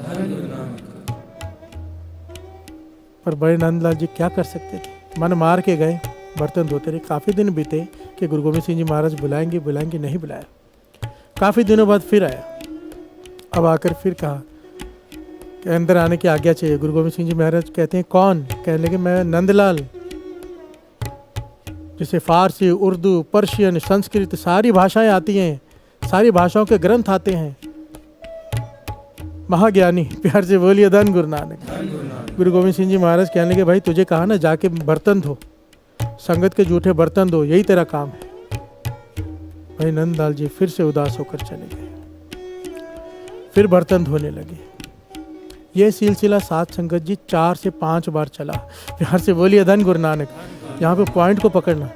पर बड़े नंदलाल जी क्या कर सकते थे? मन मार के गए, बर्तन धोते रहे। काफ़ी दिन बीते कि गुरु गोविंद सिंह जी महाराज बुलाएंगे बुलाएंगे, नहीं बुलाया। काफ़ी दिनों बाद फिर आया। अब आकर फिर कहा कि अंदर आने की आज्ञा चाहिए। गुरु गोविंद सिंह जी महाराज कहते हैं कौन? कहने लगे मैं नंदलाल, जिसे फारसी, उर्दू, पर्शियन, संस्कृत सारी भाषाएं आती हैं, सारी भाषाओं के ग्रंथ आते हैं, महाज्ञानी। प्यार से बोलिए धन गुरु नानक। गुरु गोविंद सिंह जी महाराज कहने लगे भाई तुझे कहा ना जाके बर्तन धो, संगत के जूठे बर्तन धो, यही तेरा काम है। भाई नंदलाल जी फिर से उदास होकर चले गए, फिर बर्तन धोने लगे। ये सिलसिला साथ संगत जी 4 से 5 बार चला। प्यार से बोलिए धन गुरु नानक। यहाँ पे पॉइंट को पकड़ना।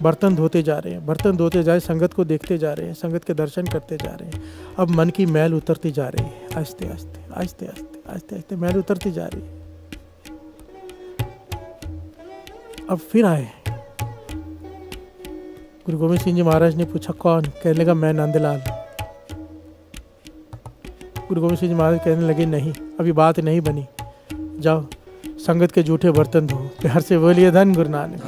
बर्तन धोते जा रहे हैं, बर्तन धोते जाए, संगत को देखते जा रहे हैं, संगत के दर्शन करते जा रहे हैं। अब मन की मैल उतरती जा रही है, आहिस्ते आहिस्ते आहिस्ते आहिस्ते आहिस्ते आहिस्ते मैल उतरती जा रही है। अब फिर आए। गुरु गोविंद सिंह जी महाराज ने पूछा कौन? कहने लगा मैं नंदलाल। गुरु गोविंद सिंह जी महाराज कहने लगे नहीं, अभी बात नहीं बनी, जाओ संगत के जूठे बर्तन धो। प्यार से बोलिए धन गुरु नानक।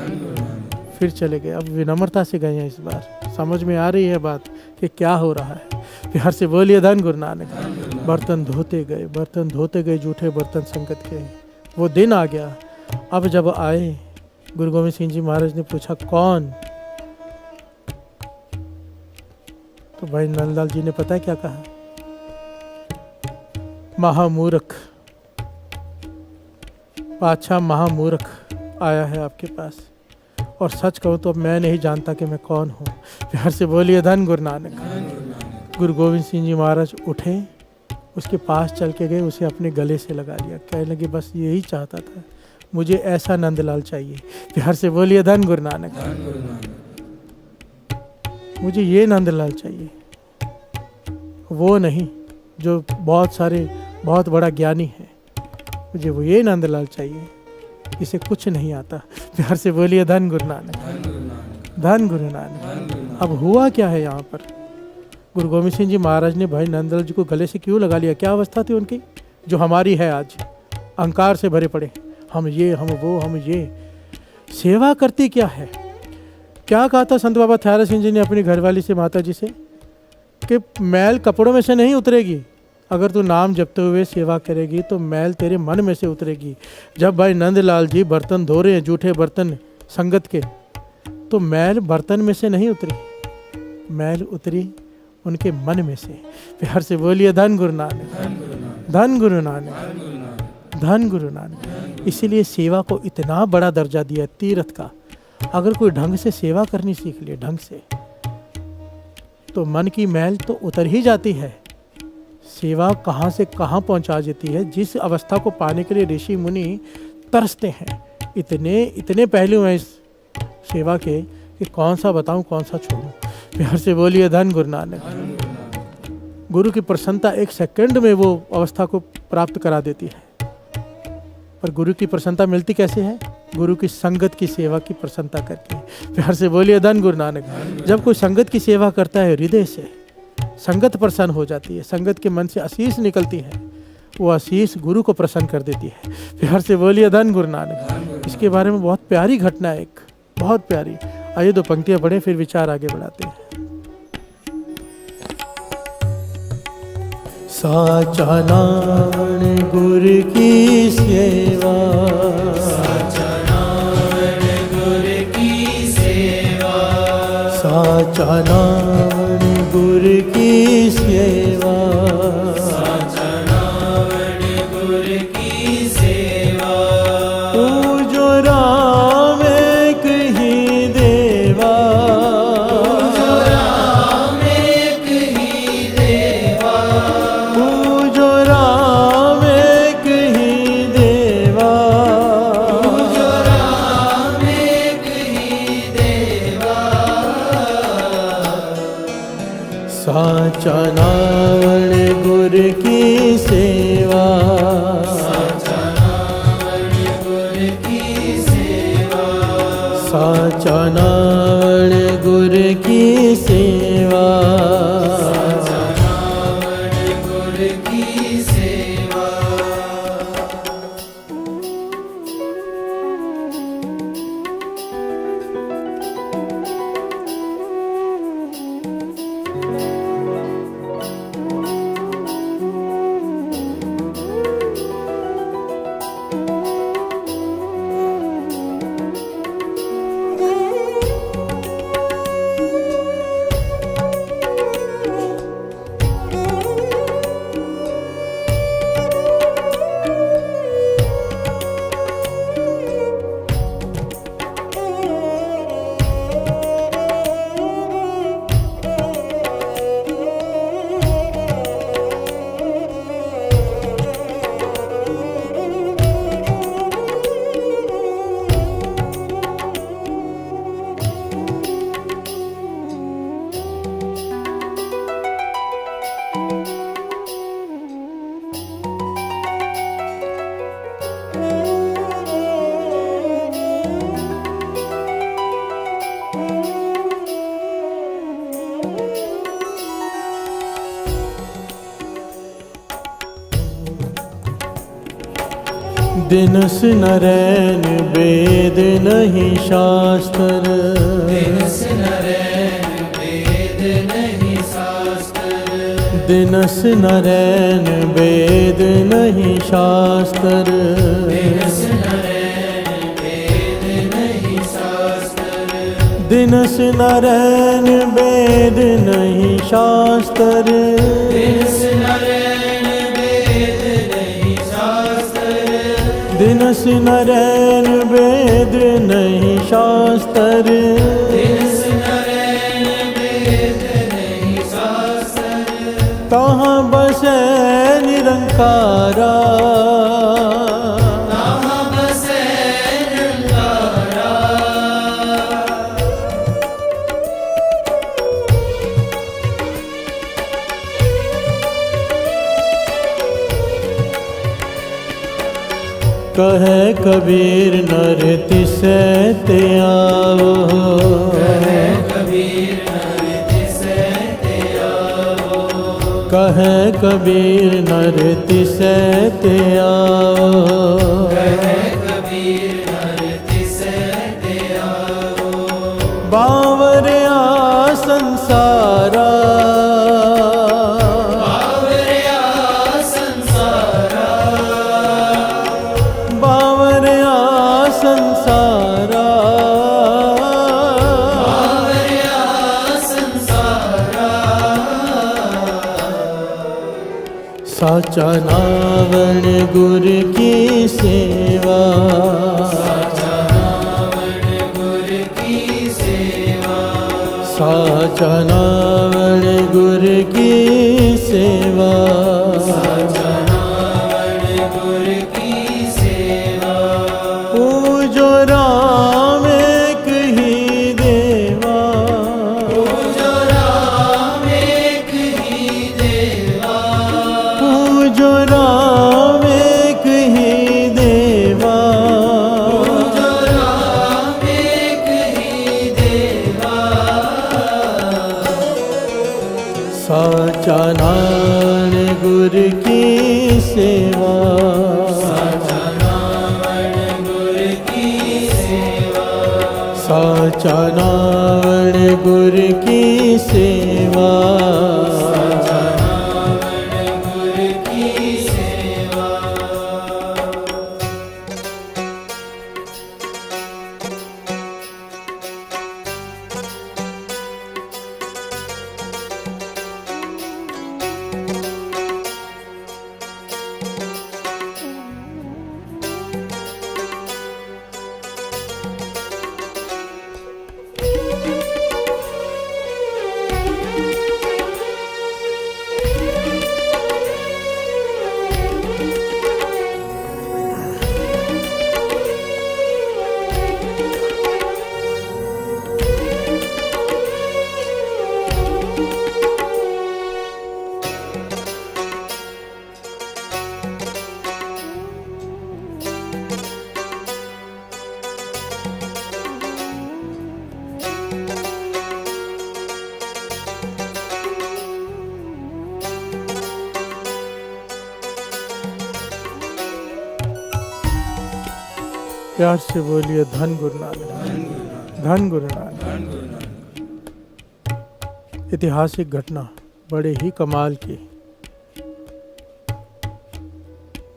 फिर चले गए। अब विनम्रता से गए हैं, इस बार समझ में आ रही है बात कि क्या हो रहा है। प्यार से बोलिए धन गुरु नानक। बर्तन धोते गए, बर्तन धोते गए, जूठे बर्तन संगत के। वो दिन आ गया। अब जब आए गुरु गोविंद सिंह जी महाराज ने पूछा कौन? तो भाई नंदलाल जी ने पता है क्या कहा? महामूर्ख, पाछा महामूर्ख आया है आपके पास, और सच कहूँ तो अब मैं नहीं जानता कि मैं कौन हूँ। प्यार से बोलिए धन गुरु नानक। गुरु गोविंद सिंह जी महाराज उठे, उसके पास चल के गए, उसे अपने गले से लगा लिया। कहने लगे बस यही चाहता था, मुझे ऐसा नंदलाल चाहिए। प्यार से बोलिए धन गुरु नानक। मुझे ये नंदलाल चाहिए, वो नहीं जो बहुत बड़ा ज्ञानी है। मुझे वो ये नंदलाल चाहिए, इसे कुछ नहीं आता। प्यार से बोलिए धन गुरु नानक। धन गुरु नानक। अब हुआ क्या है यहाँ पर? गुरु गोविंद सिंह जी महाराज ने भाई नंदलाल जी को गले से क्यों लगा लिया? क्या अवस्था थी उनकी जो हमारी है आज? अहंकार से भरे पड़े, हम ये, हम वो, हम ये। सेवा करती क्या है? क्या कहा था संत बाबा थयारा सिंह जी ने अपनी घरवाली से, माता जी से, कि मैल कपड़ों में से नहीं उतरेगी, अगर तू नाम जपते हुए सेवा करेगी तो मैल तेरे मन में से उतरेगी। जब भाई नंदलाल जी बर्तन धो रहे हैं, जूठे बर्तन संगत के, तो मैल बर्तन में से नहीं उतरी, मैल उतरी उनके मन में से। प्यार से बोलिए धन गुरु नानक। धन गुरु नानक। धन गुरु नानक। इसीलिए सेवा को इतना बड़ा दर्जा दिया तीर्थ का। अगर कोई ढंग से सेवा करनी सीख ले, ढंग से, तो मन की मैल तो उतर ही जाती है। सेवा कहाँ से कहाँ पहुँचा देती है। जिस अवस्था को पाने के लिए ऋषि मुनि तरसते हैं, इतने पहलू हैं इस सेवा के कि कौन सा बताऊं, कौन सा छोड़ूं। प्यार से बोलिए धन गुरु नानक। गुरु की प्रसन्नता 1 सेकंड में वो अवस्था को प्राप्त करा देती है। पर गुरु की प्रसन्नता मिलती कैसे है? गुरु की संगत की सेवा की प्रसन्नता करके। प्यार से बोलिए धन गुरु नानक। जब कोई संगत की सेवा करता है हृदय से, संगत प्रसन्न हो जाती है, संगत के मन से आशीष निकलती है, वो आशीष गुरु को प्रसन्न कर देती है। प्यार से बोलिए धन गुरु नानक। इसके बारे में बहुत प्यारी घटना है, एक बहुत प्यारी। आइए 2 पंक्तियां पढ़ें, फिर विचार आगे बढ़ाते हैं। साचा नाम गुरु की सेवा, साचा नाम गुरु की सेवा, साचा नाम गुरु की सेवा, साचा नाम गुरु की सेवा। पूजो राम एक ही देवा, पूजो राम एक ही देवा, पूजो राम एक ही देवा, पूजो राम एक ही देवा। साचा नाम गुरु की सेवा, साचा नाम गुरु की सेवा, साचा नाम गुरु की सेवा, साचा नाम गुरु की सेवा। दिनस नरैन वेद नहीं शास्त्र, दिनस नरैन वेद नहीं शास्त्र, दिनस नरैन वेद नहीं शास्त्र, दिनस नरैन वेद नहीं शास्त्र, दिनस नरैन वेद नहीं शास्त्र, दिनस नरैन वेद नहीं शास्त्र, दिनस नरैन वेद नहीं शास्त्र, दिनस नरैन वेद नहीं शास्त्र, कहाँ बसे निरंकारा, कहाँ बसे निरंकारा, कहे कबीर नर तिसै ते आओ, कहे कबीर नर तिसै ते आओ, कहे कबीर नर तिसै ते आओ, कहे कबीर नर तिसै ते आओ, बावरिया संसारा, बावरिया संसारा, बावरिया संसारा, बावरिया संसारा, साचा नावण गुर की सेवा, साचा नावण गुर की सेवा, साचा नावण गुर की सेवा, साचा नावण गुर की सेवा, पूजो राम एक ही देवा, पूजो राम एक ही देवा, पूजो राम एक ही देवा, पूजो राम एक ही देवा, साचा नारायण गुर की सेवा, साचा नावण गुर की सेवा, साचा नारायण गुर की सेवा, साचा नावण गुर की सेवा, प्यार से बोलिए धन गुरु नानक, धन गुरु नानक। ऐतिहासिक घटना बड़े ही कमाल की,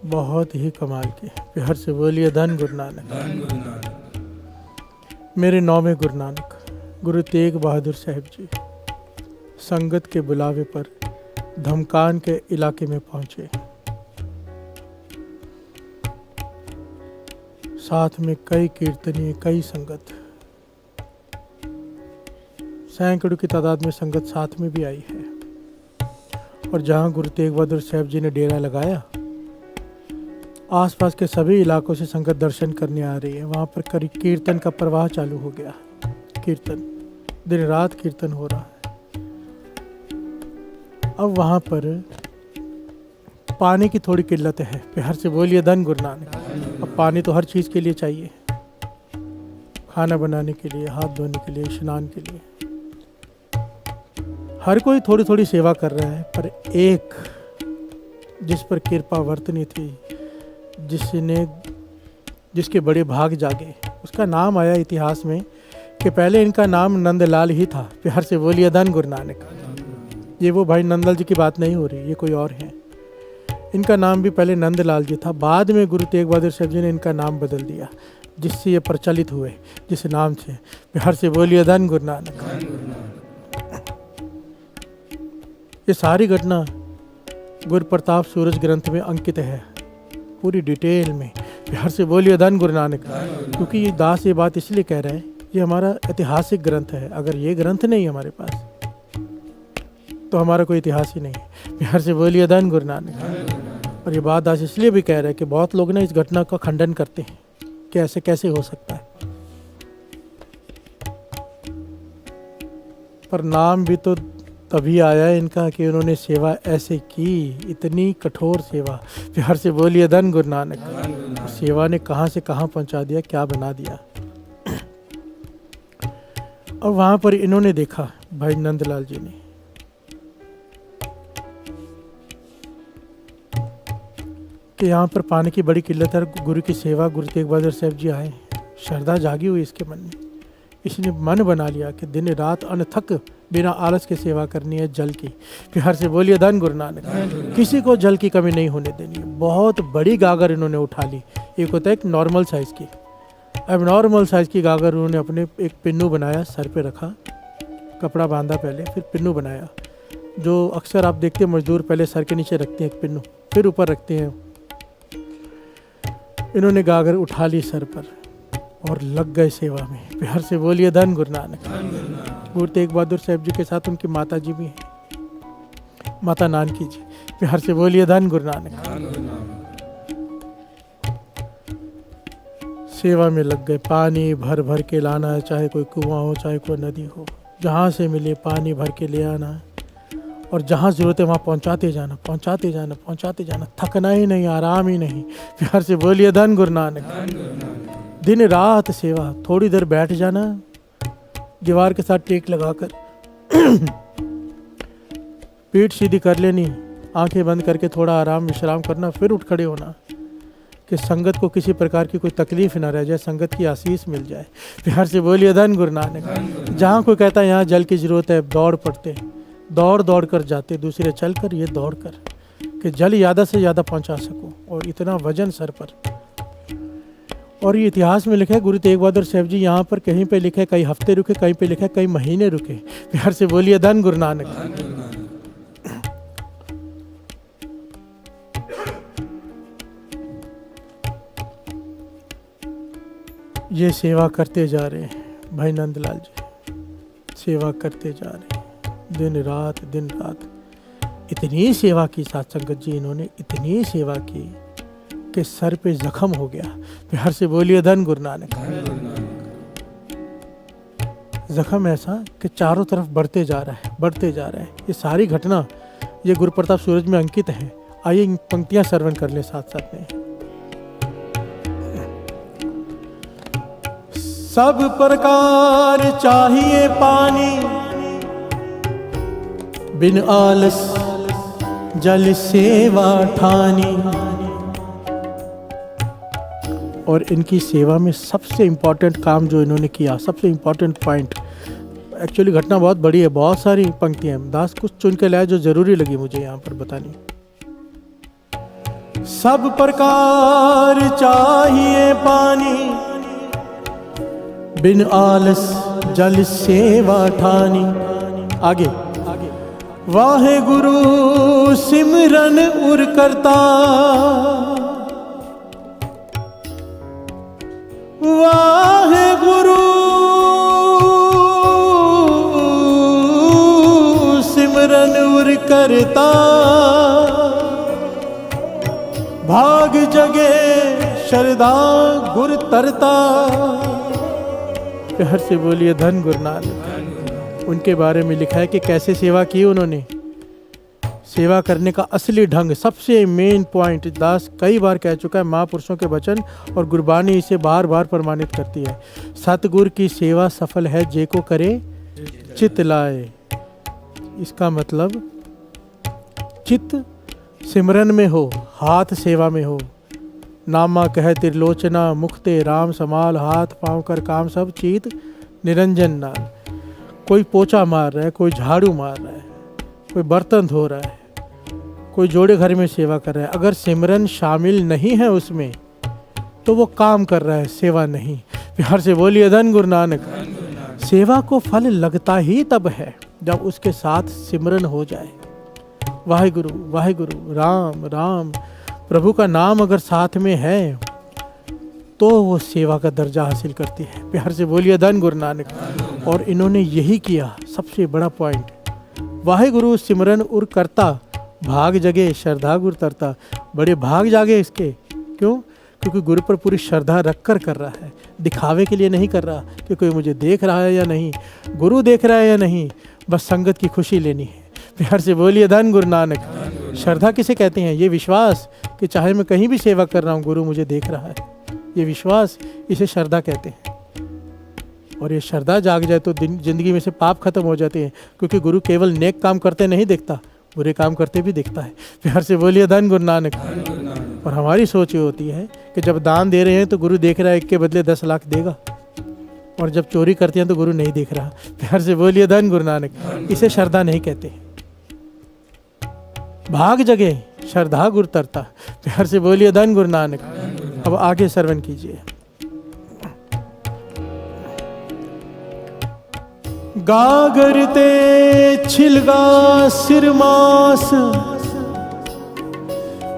बहुत ही कमाल की। प्यार से बोलिए धन गुरु नानक, धन गुरु नानक। मेरे 9वें गुरु नानक गुरु तेग बहादुर साहब जी संगत के बुलावे पर धमकान के इलाके में पहुंचे। साथ में कई कीर्तनीय, कई संगत, सैकड़ों की तादाद में संगत साथ में भी आई है। और जहां गुरु तेग बहादुर साहब जी ने डेरा लगाया, आसपास के सभी इलाकों से संगत दर्शन करने आ रही है। वहाँ पर कीर्तन का प्रवाह चालू हो गया। कीर्तन, दिन रात कीर्तन हो रहा है। अब वहाँ पर पानी की थोड़ी किल्लत है। प्यार से बोलिए धन गुरु नानक। अब पानी तो हर चीज़ के लिए चाहिए, खाना बनाने के लिए, हाथ धोने के लिए, स्नान के लिए। हर कोई थोड़ी थोड़ी सेवा कर रहा है, पर एक जिस पर कृपा वर्तनी थी, जिसके बड़े भाग जागे। उसका नाम आया इतिहास में कि पहले इनका नाम नंदलाल ही था। प्यार से बोलिए धन गुरु नानक। ये वो भाई नंदलाल जी की बात नहीं हो रही, ये कोई और हैं। इनका नाम भी पहले नंदलाल जी था, बाद में गुरु तेग बहादुर साहब जी ने इनका नाम बदल दिया, जिससे ये प्रचलित हुए जिस नाम से। प्यार से बोलिए धन गुरु नानक। ये सारी घटना गुरु प्रताप सूरज ग्रंथ में अंकित है पूरी डिटेल में। प्यार से बोलिए धन गुरु नानक। क्योंकि ये दास ये बात इसलिए कह रहे हैं, ये हमारा ऐतिहासिक ग्रंथ है। अगर ये ग्रंथ नहीं हमारे पास तो हमारा कोई इतिहास ही नहीं है। प्यार से बोलिए धन गुरु नानक। और ये बात दास इसलिए भी कह रहे हैं कि बहुत लोग ना इस घटना का खंडन करते हैं कि ऐसे कैसे हो सकता है, पर नाम भी तो तभी आया इनका कि उन्होंने सेवा ऐसे की, इतनी कठोर सेवा। प्यार से बोलिए धन गुरु नानक। सेवा ने कहाँ से कहाँ पहुँचा दिया, क्या बना दिया। और वहाँ पर इन्होंने देखा, भाई नंदलाल जी ने, कि यहाँ पर पानी की बड़ी किल्लत है। गुरु की सेवा, गुरु तेग बहादुर साहब जी आए, श्रद्धा जागी हुई इसके मन में। इसने मन बना लिया कि दिन रात अनथक बिना आलस के सेवा करनी है जल की। प्यार से बोलिए धन गुरु नानक। किसी को जल की कमी नहीं होने देनी है। बहुत बड़ी गागर इन्होंने उठा ली। एक होता है एक नॉर्मल साइज़ की, अब नॉर्मल साइज़ की गागर उन्होंने अपने एक पिन्नू बनाया, सर पे रखा, कपड़ा बांधा पहले, फिर पिन्नू बनाया। जो अक्सर आप देखते हैं मजदूर पहले सर के नीचे रखते हैं एक पिन्नू, फिर ऊपर रखते हैं। इन्होंने गागर उठा ली सर पर और लग गए सेवा में। प्यार से बोलिए धन गुरु नानक। गुरु तेग बहादुर साहब जी के साथ उनकी माता जी भी हैं, माता नानकी जी। प्यार से बोलिए धन गुरु नानक। सेवा में लग गए। पानी भर भर के लाना है, चाहे कोई कुआं हो चाहे कोई नदी हो, जहाँ से मिले पानी भर के ले आना है और जहाँ ज़रूरत है वहाँ पहुँचाते जाना, पहुँचाते जाना, पहुँचाते जाना। थकना ही नहीं, आराम ही नहीं। प्यार से बोलिए धन गुरु नानक। दिन रात सेवा। थोड़ी देर बैठ जाना, दीवार के साथ टेक लगाकर पीठ सीधी कर लेनी, आंखें बंद करके थोड़ा आराम विश्राम करना, फिर उठ खड़े होना कि संगत को किसी प्रकार की कोई तकलीफ ना रह जाए, संगत की आशीष मिल जाए। प्यार से बोलिए धन गुरु नानक। जहाँ कोई कहता है यहाँ जल की ज़रूरत है, दौड़ पड़ते, दौड़ दौड़ कर जाते, दूसरे चल कर, ये दौड़ कर कि जल ज़्यादा से ज़्यादा पहुँचा सकूँ, और इतना वजन सर पर। और ये इतिहास में लिखा है, गुरु तेग बहादुर साहब जी यहाँ पर कहीं पे लिखे कई हफ्ते रुके, कहीं पे लिखा कई महीने रुके। प्यार से बोलिए धन गुरु नानक। ये सेवा करते जा रहे हैं भाई नंदलाल जी, सेवा करते जा रहे हैं दिन रात दिन रात। इतनी सेवा की साथ संगत जी, इन्होंने इतनी सेवा की कि सर पे जख्म हो गया। प्यार से बोलिए धन गुरु नानक। जख्म ऐसा कि चारों तरफ बढ़ते जा रहा है, बढ़ते जा रहा है। ये सारी घटना ये गुरु प्रताप सूरज में अंकित है। आइए इन पंक्तियां श्रवण कर ले साथ साथ में। सब प्रकार चाहिए पानी, बिन आलस जल सेवा ठानी। और इनकी सेवा में सबसे इम्पोर्टेंट काम जो इन्होंने किया, सबसे इम्पोर्टेंट पॉइंट, एक्चुअली घटना बहुत बड़ी है, बहुत सारी पंक्तियां हैं, दास कुछ चुन के लाया जो जरूरी लगी मुझे यहाँ पर बतानी। सब प्रकार चाहिए पानी, बिन आलस जल सेवा ठानी। आगे वाहे गुरु सिमरन उर करता, वाहे गुरु सिमरन उर करता, भाग जगे श्रद्धा गुर तरता। प्यार से बोलिए धन गुरु नानक। उनके बारे में लिखा है कि कैसे सेवा की उन्होंने। सेवा करने का असली ढंग, सबसे मेन पॉइंट, दास कई बार कह चुका है, महापुरुषों के वचन और गुरबानी इसे बार बार प्रमाणित करती है। सतगुरु की सेवा सफल है जे को करे चित लाए। इसका मतलब चित्त सिमरन में हो, हाथ सेवा में हो, नामा कह त्रिलोचना, मुखते राम समाल, हाथ पाँव कर काम सब चीत निरंजन नाल। कोई पोछा मार रहा है, कोई झाड़ू मार रहा है, कोई बर्तन धो रहा है, कोई जोड़े घर में सेवा कर रहा है। अगर सिमरन शामिल नहीं है उसमें तो वो काम कर रहा है, सेवा नहीं। प्यार से बोलिए धन गुरु नानक। सेवा को फल लगता ही तब है जब उसके साथ सिमरन हो जाए। वाहिगुरु वाहिगुरु, राम राम, प्रभु का नाम अगर साथ में है तो वो सेवा का दर्जा हासिल करती है। प्यार से बोलिए धन गुरु नानक। और इन्होंने यही किया, सबसे बड़ा पॉइंट। वाहिगुरु सिमरन उर करता, भाग जगे श्रद्धा गुर तरता। बड़े भाग जागे इसके, क्यों? क्योंकि गुरु पर पूरी श्रद्धा रख कर रहा है, दिखावे के लिए नहीं कर रहा कि कोई मुझे देख रहा है या नहीं, गुरु देख रहा है या नहीं, बस संगत की खुशी लेनी है। प्यार से बोलिए धन गुरु नानक। श्रद्धा किसे कहते हैं? ये विश्वास कि चाहे मैं कहीं भी सेवा कर रहा हूँ गुरु मुझे देख रहा है, ये विश्वास, इसे श्रद्धा कहते हैं। और ये श्रद्धा जाग जाए तो जिंदगी में से पाप खत्म हो जाते हैं, क्योंकि गुरु केवल नेक काम करते नहीं देखता, बुरे काम करते भी देखता है। प्यार से बोलिए धन गुरु नानक। और हमारी सोच ये होती है कि जब दान दे रहे हैं तो गुरु देख रहा है, 1 के बदले 10 लाख देगा, और जब चोरी करते हैं तो गुरु नहीं देख रहा। प्यार से बोलिए धन गुरु नानक। इसे श्रद्धा नहीं कहते। भाग जगे श्रद्धा गुरु तरता। प्यार से बोलिए धन गुरु नानक। अब आगे श्रवण कीजिए। गागर ते छिलगा सिरमास,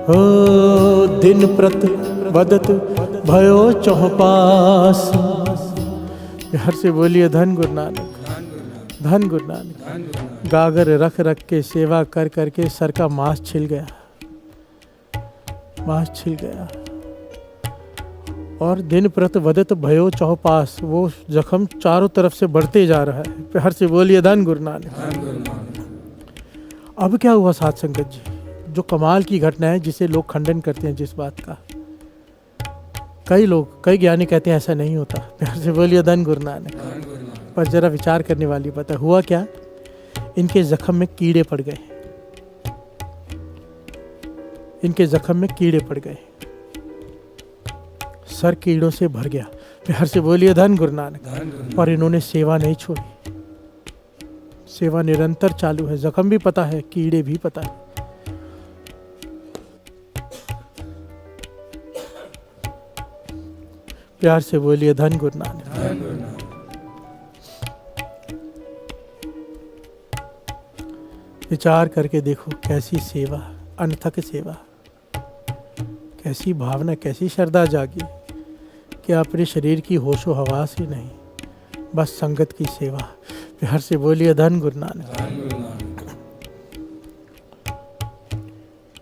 हो दिन प्रत बदत भयो चौपास। प्यार से बोलिए धन गुरु नानक, धन गुरु नानक। गागर रख रख के सेवा कर करके सर का मांस छिल गया, मांस छिल गया। और दिन प्रत वदत भयो चौपास, वो जख्म चारों तरफ से बढ़ते जा रहा है। प्यार से बोलिए धन गुरु नानक। अब क्या हुआ साध संगत जी? जो कमाल की घटना है, जिसे लोग खंडन करते हैं जिस बात का, कई लोग, कई ज्ञानी कहते हैं ऐसा नहीं होता। प्यार से बोलिए धन गुरु नानक। पर जरा विचार करने वाली बात है। हुआ क्या? इनके जख्म में कीड़े पड़ गए, इनके जख्म में कीड़े पड़ गए, सर कीड़ों से भर गया। प्यार से बोलिए धन गुरु नानक। पर इन्होंने सेवा नहीं छोड़ी, सेवा निरंतर चालू है। जख्म भी पता है, कीड़े भी पता है। प्यार से बोलिए धन गुरु नानक। विचार करके देखो कैसी सेवा, अनथक सेवा, कैसी भावना, कैसी श्रद्धा जागी कि अपने शरीर की होशो हवास ही नहीं, बस संगत की सेवा। प्यार से बोलिए धन गुरु नानक।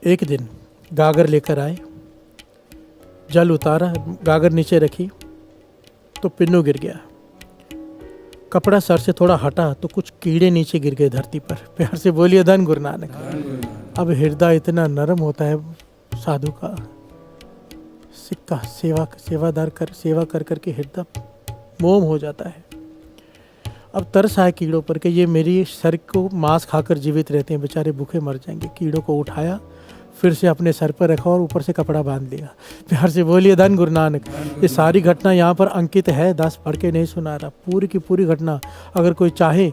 एक दिन गागर लेकर आए, जल उतारा, गागर नीचे रखी तो पिन्नू गिर गया। कपड़ा सर से थोड़ा हटा तो कुछ कीड़े नीचे गिर गए धरती पर। प्यार से बोलिए धन गुरु नानक। अब हृदय इतना नरम होता है साधु का, सिक्का सेवादार कर सेवा कर करके हृदय मोम हो जाता है। अब तरस आए कीड़ों पर कि ये मेरी सर को मांस खाकर जीवित रहते हैं, बेचारे भूखे मर जाएंगे। कीड़ों को उठाया, फिर से अपने सर पर रखा और ऊपर से कपड़ा बांध लिया। प्यार से बोलिए धन गुरु नानक। ये सारी घटना यहाँ पर अंकित है, दास पढ़ के नहीं सुना रहा, पूरी की पूरी घटना अगर कोई चाहे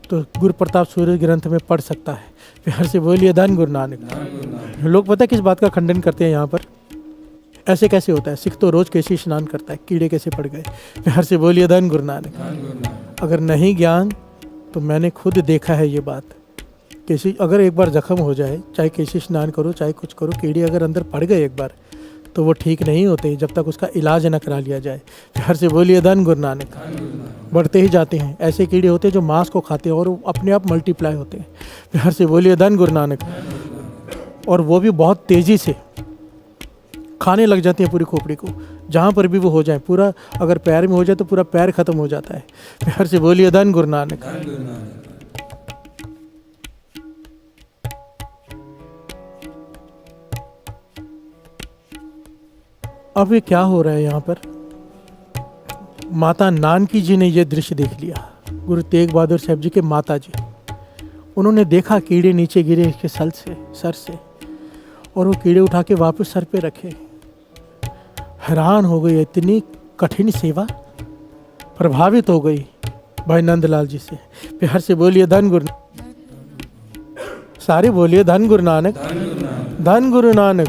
तो गुरु प्रताप सूर्य ग्रंथ में पढ़ सकता है। प्यार से बोलिए धन गुरु नानक। लोग पता है किस बात का खंडन करते हैं यहाँ पर? ऐसे कैसे होता है? सिख तो रोज कैसे स्नान करता है, कीड़े कैसे पड़ गए? प्यार से बोलिए धन गुरु नानक। अगर नहीं ज्ञान तो मैंने खुद देखा है ये बात। कैसी अगर एक बार जख्म हो जाए, चाहे कैसे स्नान करो चाहे कुछ करो, कीड़े अगर अंदर पड़ गए एक बार तो वो ठीक नहीं होते जब तक उसका इलाज न करा लिया जाए। प्यार से बोलिए धन गुरु नानक। बढ़ते ही जाते हैं। ऐसे कीड़े होते हैं जो मांस को खाते हैं और वो अपने आप मल्टीप्लाई होते हैं। प्यार से बोलिए धन गुरु नानक। और वो भी बहुत तेज़ी से खाने लग जाती हैं पूरी खोपड़ी को, जहाँ पर भी वो हो जाए। पूरा अगर पैर में हो जाए तो पूरा पैर खत्म हो जाता है। प्यार से बोलिए धन गुरु नानक। अब ये क्या हो रहा है यहाँ पर? माता नानकी जी ने ये दृश्य देख लिया। गुरु तेग बहादुर साहब जी के माता जी, उन्होंने देखा कीड़े नीचे गिरे इसके सर से, और वो कीड़े उठा के वापस सर पे रखे। हैरान हो गई, इतनी कठिन सेवा, प्रभावित हो गई भाई नंदलाल जी से। प्यार से बोलिए धन गुरु, सारे बोलिए धन गुरु नानक, धन गुरु नानक,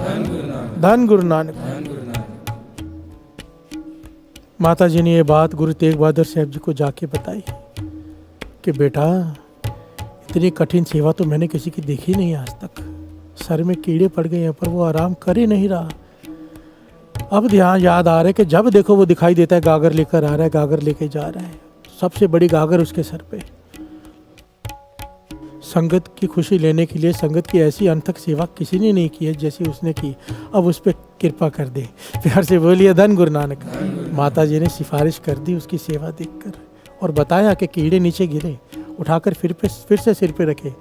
धन गुरु नानक। माता जी ने ये बात गुरु तेग बहादुर साहब जी को जाके बताई कि बेटा इतनी कठिन सेवा तो मैंने किसी की देखी नहीं आज तक। सर में कीड़े पड़ गए हैं पर वो आराम कर ही नहीं रहा। अब ध्यान याद आ रहा है कि जब देखो वो दिखाई देता है गागर लेकर आ रहा है, गागर लेके जा रहा है, सबसे बड़ी गागर उसके सर पे। संगत की खुशी लेने के लिए संगत की ऐसी अनथक सेवा किसी ने नहीं की है जैसी उसने की। अब उस पर कृपा कर दे। प्यार से बोलिए धन गुरु नानक। माता जी ने सिफारिश कर दी उसकी सेवा देखकर और बताया कि कीड़े नीचे गिरे, उठाकर फिर से सिर पे रखे।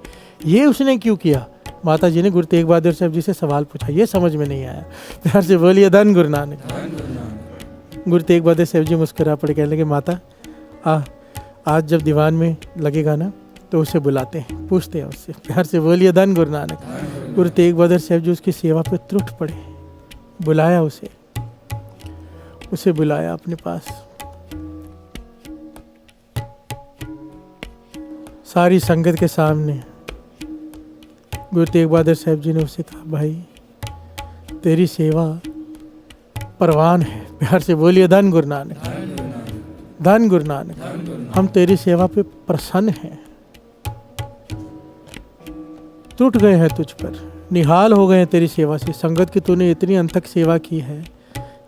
ये उसने क्यों किया? माता जी ने गुरु तेग बहादुर साहब जी से सवाल पूछा, ये समझ में नहीं आया। प्यार से बोलिए धन गुरु नानक। गुरु तेग बहादुर साहब जी मुस्कुरा पड़े, कहने लगे माता आज जब दीवान में लगेगा ना तो उसे बुलाते हैं, पूछते हैं उससे। प्यार से बोलिए धन गुरु नानक। गुरु तेग बहादुर साहब जी उसकी सेवा पे त्रुट पड़े, बुलाया उसे बुलाया अपने पास। सारी संगत के सामने गुरु तेग बहादुर साहब जी ने उसे कहा, भाई तेरी सेवा परवान है। प्यार से बोलिए धन गुरु नानक, धन गुरु नानक। हम तेरी सेवा पे प्रसन्न हैं, टूट गए हैं तुझ पर, निहाल हो गए हैं तेरी सेवा से। संगत की तूने इतनी अंतक सेवा की है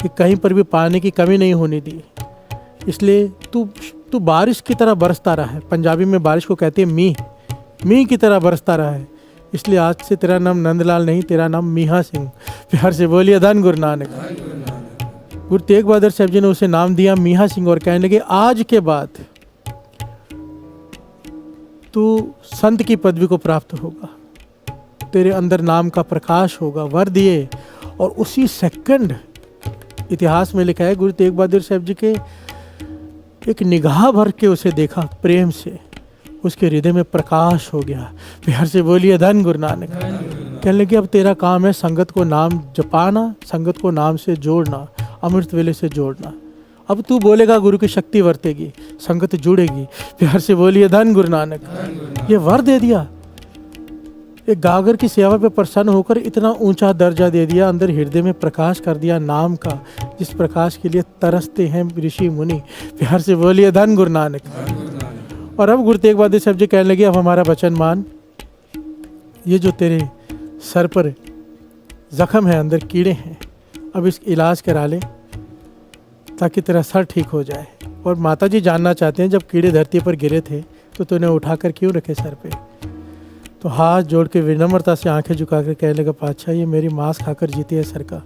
कि कहीं पर भी पानी की कमी नहीं होने दी। इसलिए तू बारिश की तरह बरसता रहा है। पंजाबी में बारिश को कहते हैं मींह की तरह बरसता रहा है। इसलिए आज से तेरा नाम नंदलाल नहीं, तेरा नाम मीहा सिंह। प्यार से बोलिए धन गुरु नानक। गुरु तेग बहादुर साहब जी ने उसे नाम दिया मीहा सिंह और कहने लगे, आज के बाद तू संत की पदवी को प्राप्त होगा, तेरे अंदर नाम का प्रकाश होगा। वर दिए और उसी सेकंड इतिहास में लिखा है गुरु तेग बहादुर साहब जी के एक निगाह भर के उसे देखा प्रेम से, उसके हृदय में प्रकाश हो गया। प्यार से बोलिए धन गुरु नानक। कहने लगे अब तेरा काम है संगत को नाम जपाना, संगत को नाम से जोड़ना, अमृत वेले से जोड़ना। अब तू बोलेगा गुरु की शक्ति वर्तेगी, संगत जुड़ेगी। प्यार से बोलिए धन गुरु नानक। ये वर दे दिया, एक गागर की सेवा पे प्रसन्न होकर इतना ऊंचा दर्जा दे दिया, अंदर हृदय में प्रकाश कर दिया नाम का, जिस प्रकाश के लिए तरसते हैं ऋषि मुनि। प्यार से बोलिए धन गुरु नानक। और अब गुरु तेग बहादुर साहब जी कहने लगे, अब हमारा वचन मान, ये जो तेरे सर पर जख्म है, अंदर कीड़े हैं, अब इसका इलाज करा ले ताकि तेरा सर ठीक हो जाए। और माता जी जानना चाहते हैं, जब कीड़े धरती पर गिरे थे तो तूने उठाकर क्यों रखे सर पे? तो हाथ जोड़ के विनम्रता से आंखें झुका कर कहने लगा, पातशाह ये मेरी मांस खाकर जीती है सर का,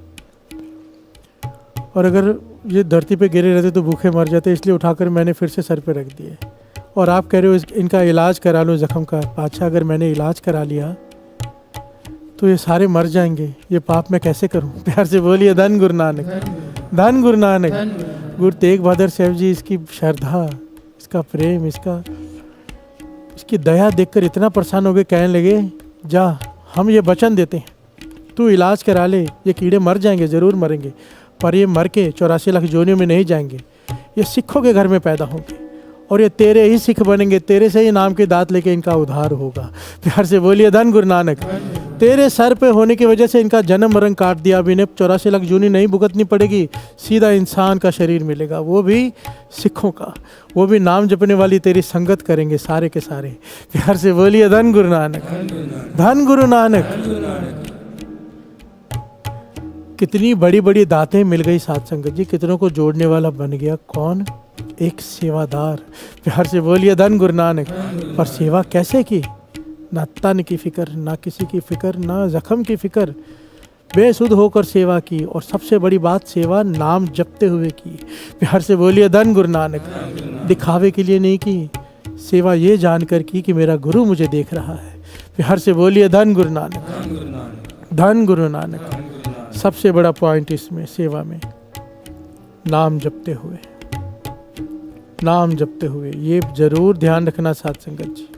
और अगर ये धरती पे गिरे रहते तो भूखे मर जाते, इसलिए उठाकर मैंने फिर से सर पे रख दिए। और आप कह रहे हो इनका इलाज करा लो जख्म का। पातशाह अगर मैंने इलाज करा लिया तो ये सारे मर जाएंगे, ये पाप मैं कैसे करूं? प्यार से बोलिए धन गुरु नानक, धन गुरु नानक। गुरु तेग बहादुर साहब जी इसकी श्रद्धा, इसका प्रेम, इसकी दया देखकर इतना प्रसन्न हो गए, कहने लगे, जा हम ये वचन देते हैं, तू इलाज करा ले, ये कीड़े मर जाएंगे, ज़रूर मरेंगे, पर ये मर के 84 लाख जोनियों में नहीं जाएंगे, ये सिखों के घर में पैदा होंगे और ये तेरे ही सिख बनेंगे, तेरे से ही नाम के दांत लेके इनका उद्धार होगा। प्यार से बोलिए धन गुरु नानक। तेरे सर पे होने की वजह से इनका जन्म मरण काट दिया, अब इन्हें 84 लाख जूनी नहीं भुगतनी पड़ेगी, सीधा इंसान का शरीर मिलेगा, वो भी सिखों का, वो भी नाम जपने वाली तेरी संगत करेंगे सारे के सारे। प्यार से बोलिए धन गुरु नानक, धन गुरु नानक। कितनी बड़ी बड़ी दातें मिल गई साथ संगत जी, कितनों को जोड़ने वाला बन गया कौन? एक सेवादार। प्यार से बोलिए धन गुरु नानक। पर सेवा कैसे की? ना तन की फिक्र, ना किसी की फिक्र, ना जख्म की फिक्र, बेसुध होकर सेवा की। और सबसे बड़ी बात, सेवा नाम जपते हुए की। प्यार से बोलिए धन गुरु नानक। दिखावे के लिए नहीं की, सेवा ये जानकर की कि मेरा गुरु मुझे देख रहा है। प्यार से बोलिए धन गुरु नानक, धन गुरु नानक। सबसे बड़ा पॉइंट इसमें सेवा में नाम जपते हुए, नाम जपते हुए। ये जरूर ध्यान रखना साथ संगत जी,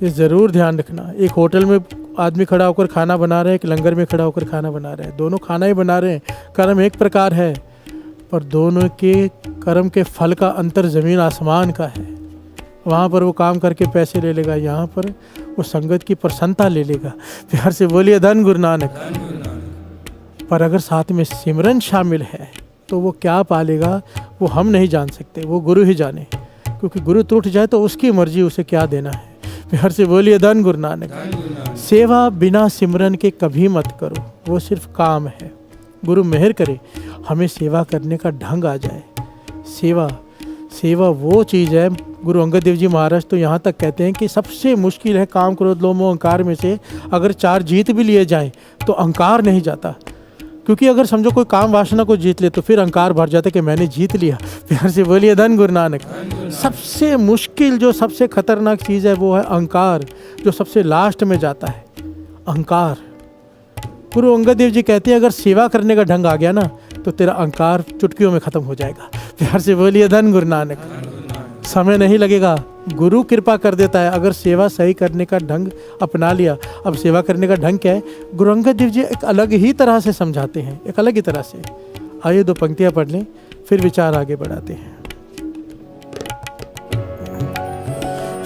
ये जरूर ध्यान रखना। एक होटल में आदमी खड़ा होकर खाना बना रहे हैं, एक लंगर में खड़ा होकर खाना बना रहे हैं, दोनों खाना ही बना रहे हैं, कर्म एक प्रकार है, पर दोनों के कर्म के फल का अंतर ज़मीन आसमान का है। वहाँ पर वो काम करके पैसे ले लेगा, यहाँ पर वो संगत की प्रसन्नता ले लेगा। प्यार से बोलिए धन गुरु नानक। पर अगर साथ में सिमरन शामिल है तो वो क्या पालेगा वो हम नहीं जान सकते, वो गुरु ही जाने, क्योंकि गुरु टूट जाए तो उसकी मर्जी, उसे क्या देना है। प्यार से बोलिए धन गुरु नानक। सेवा बिना सिमरन के कभी मत करो, वो सिर्फ काम है। गुरु मेहर करे हमें सेवा करने का ढंग आ जाए। सेवा वो चीज़ है, गुरु अंगद देव जी महाराज तो यहाँ तक कहते हैं कि सबसे मुश्किल है काम क्रोध लोभ मोह अहंकार में से अगर 4 जीत भी लिए जाएं तो अहंकार नहीं जाता। क्योंकि अगर समझो कोई काम वासना को जीत ले तो फिर अहंकार भर जाता है कि मैंने जीत लिया। प्यार से बोलिए धन गुरु नानक। सबसे मुश्किल जो सबसे खतरनाक चीज़ है वो है अहंकार, जो सबसे लास्ट में जाता है अहंकार। गुरु अंगद देव जी कहते हैं अगर सेवा करने का ढंग आ गया ना तो तेरा अहंकार चुटकियों में ख़त्म हो जाएगा। प्यार से बोलिए धन गुरु नानक। समय नहीं लगेगा, गुरु कृपा कर देता है। अगर सेवा सही करने का ढंग अपना लिया, अब सेवा करने का ढंग क्या है, गुरु अंगद देव जी एक अलग ही तरह से समझाते हैं, एक अलग ही तरह से। आइए 2 पंक्तियाँ पढ़ लें, फिर विचार आगे बढ़ाते हैं।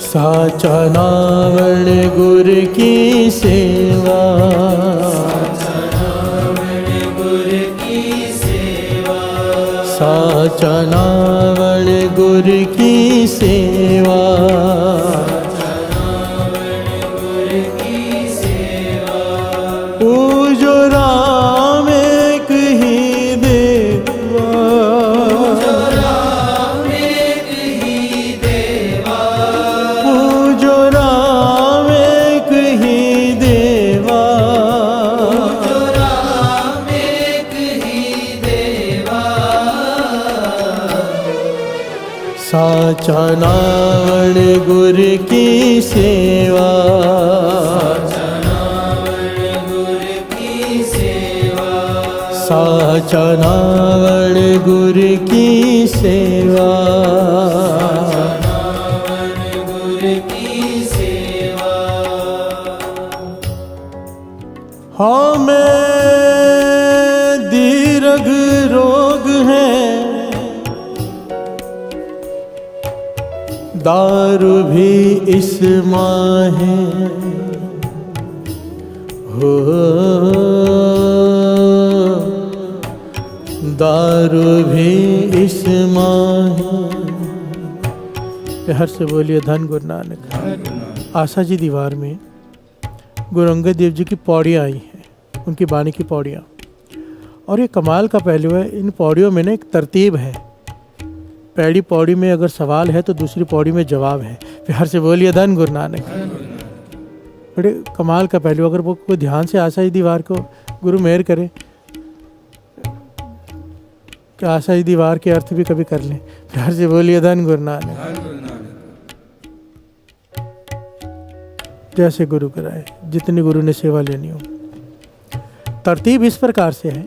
साचा नावण गुरु की सेवा, साचा नावण गुरु की सेवा, पूजो राम एक ही देवा, पूजो राम एक ही देवा, साचा नावण गुरु की सेवा, साचा नावण गुरु की सेवा, हमें दीर्घ रोग है, दारू भी इस माहे हो, दारू भी इस माहे। प्यार से बोलिए धन गुरु नानक। आशा जी दीवार में गुरु अंगद देव जी की पौड़ियाँ आई हैं, उनकी बानी की पौड़ियाँ, और ये कमाल का पहलू है, इन पौड़ियों में ना एक तरतीब है। पहली पौड़ी में अगर सवाल है तो दूसरी पौड़ी में जवाब है। प्यार से बोलिए धन गुरु नानक। बड़े कमाल का पहलू, अगर वो कोई ध्यान से आशा जी दीवार को गुरु मेहर करे कि आशा जी दीवार के अर्थ भी कभी कर लें। प्यार से बोलिए धन गुरु नानक। जैसे गुरु कराए, जितनी गुरु ने सेवा लेनी हो। तरतीब इस प्रकार से है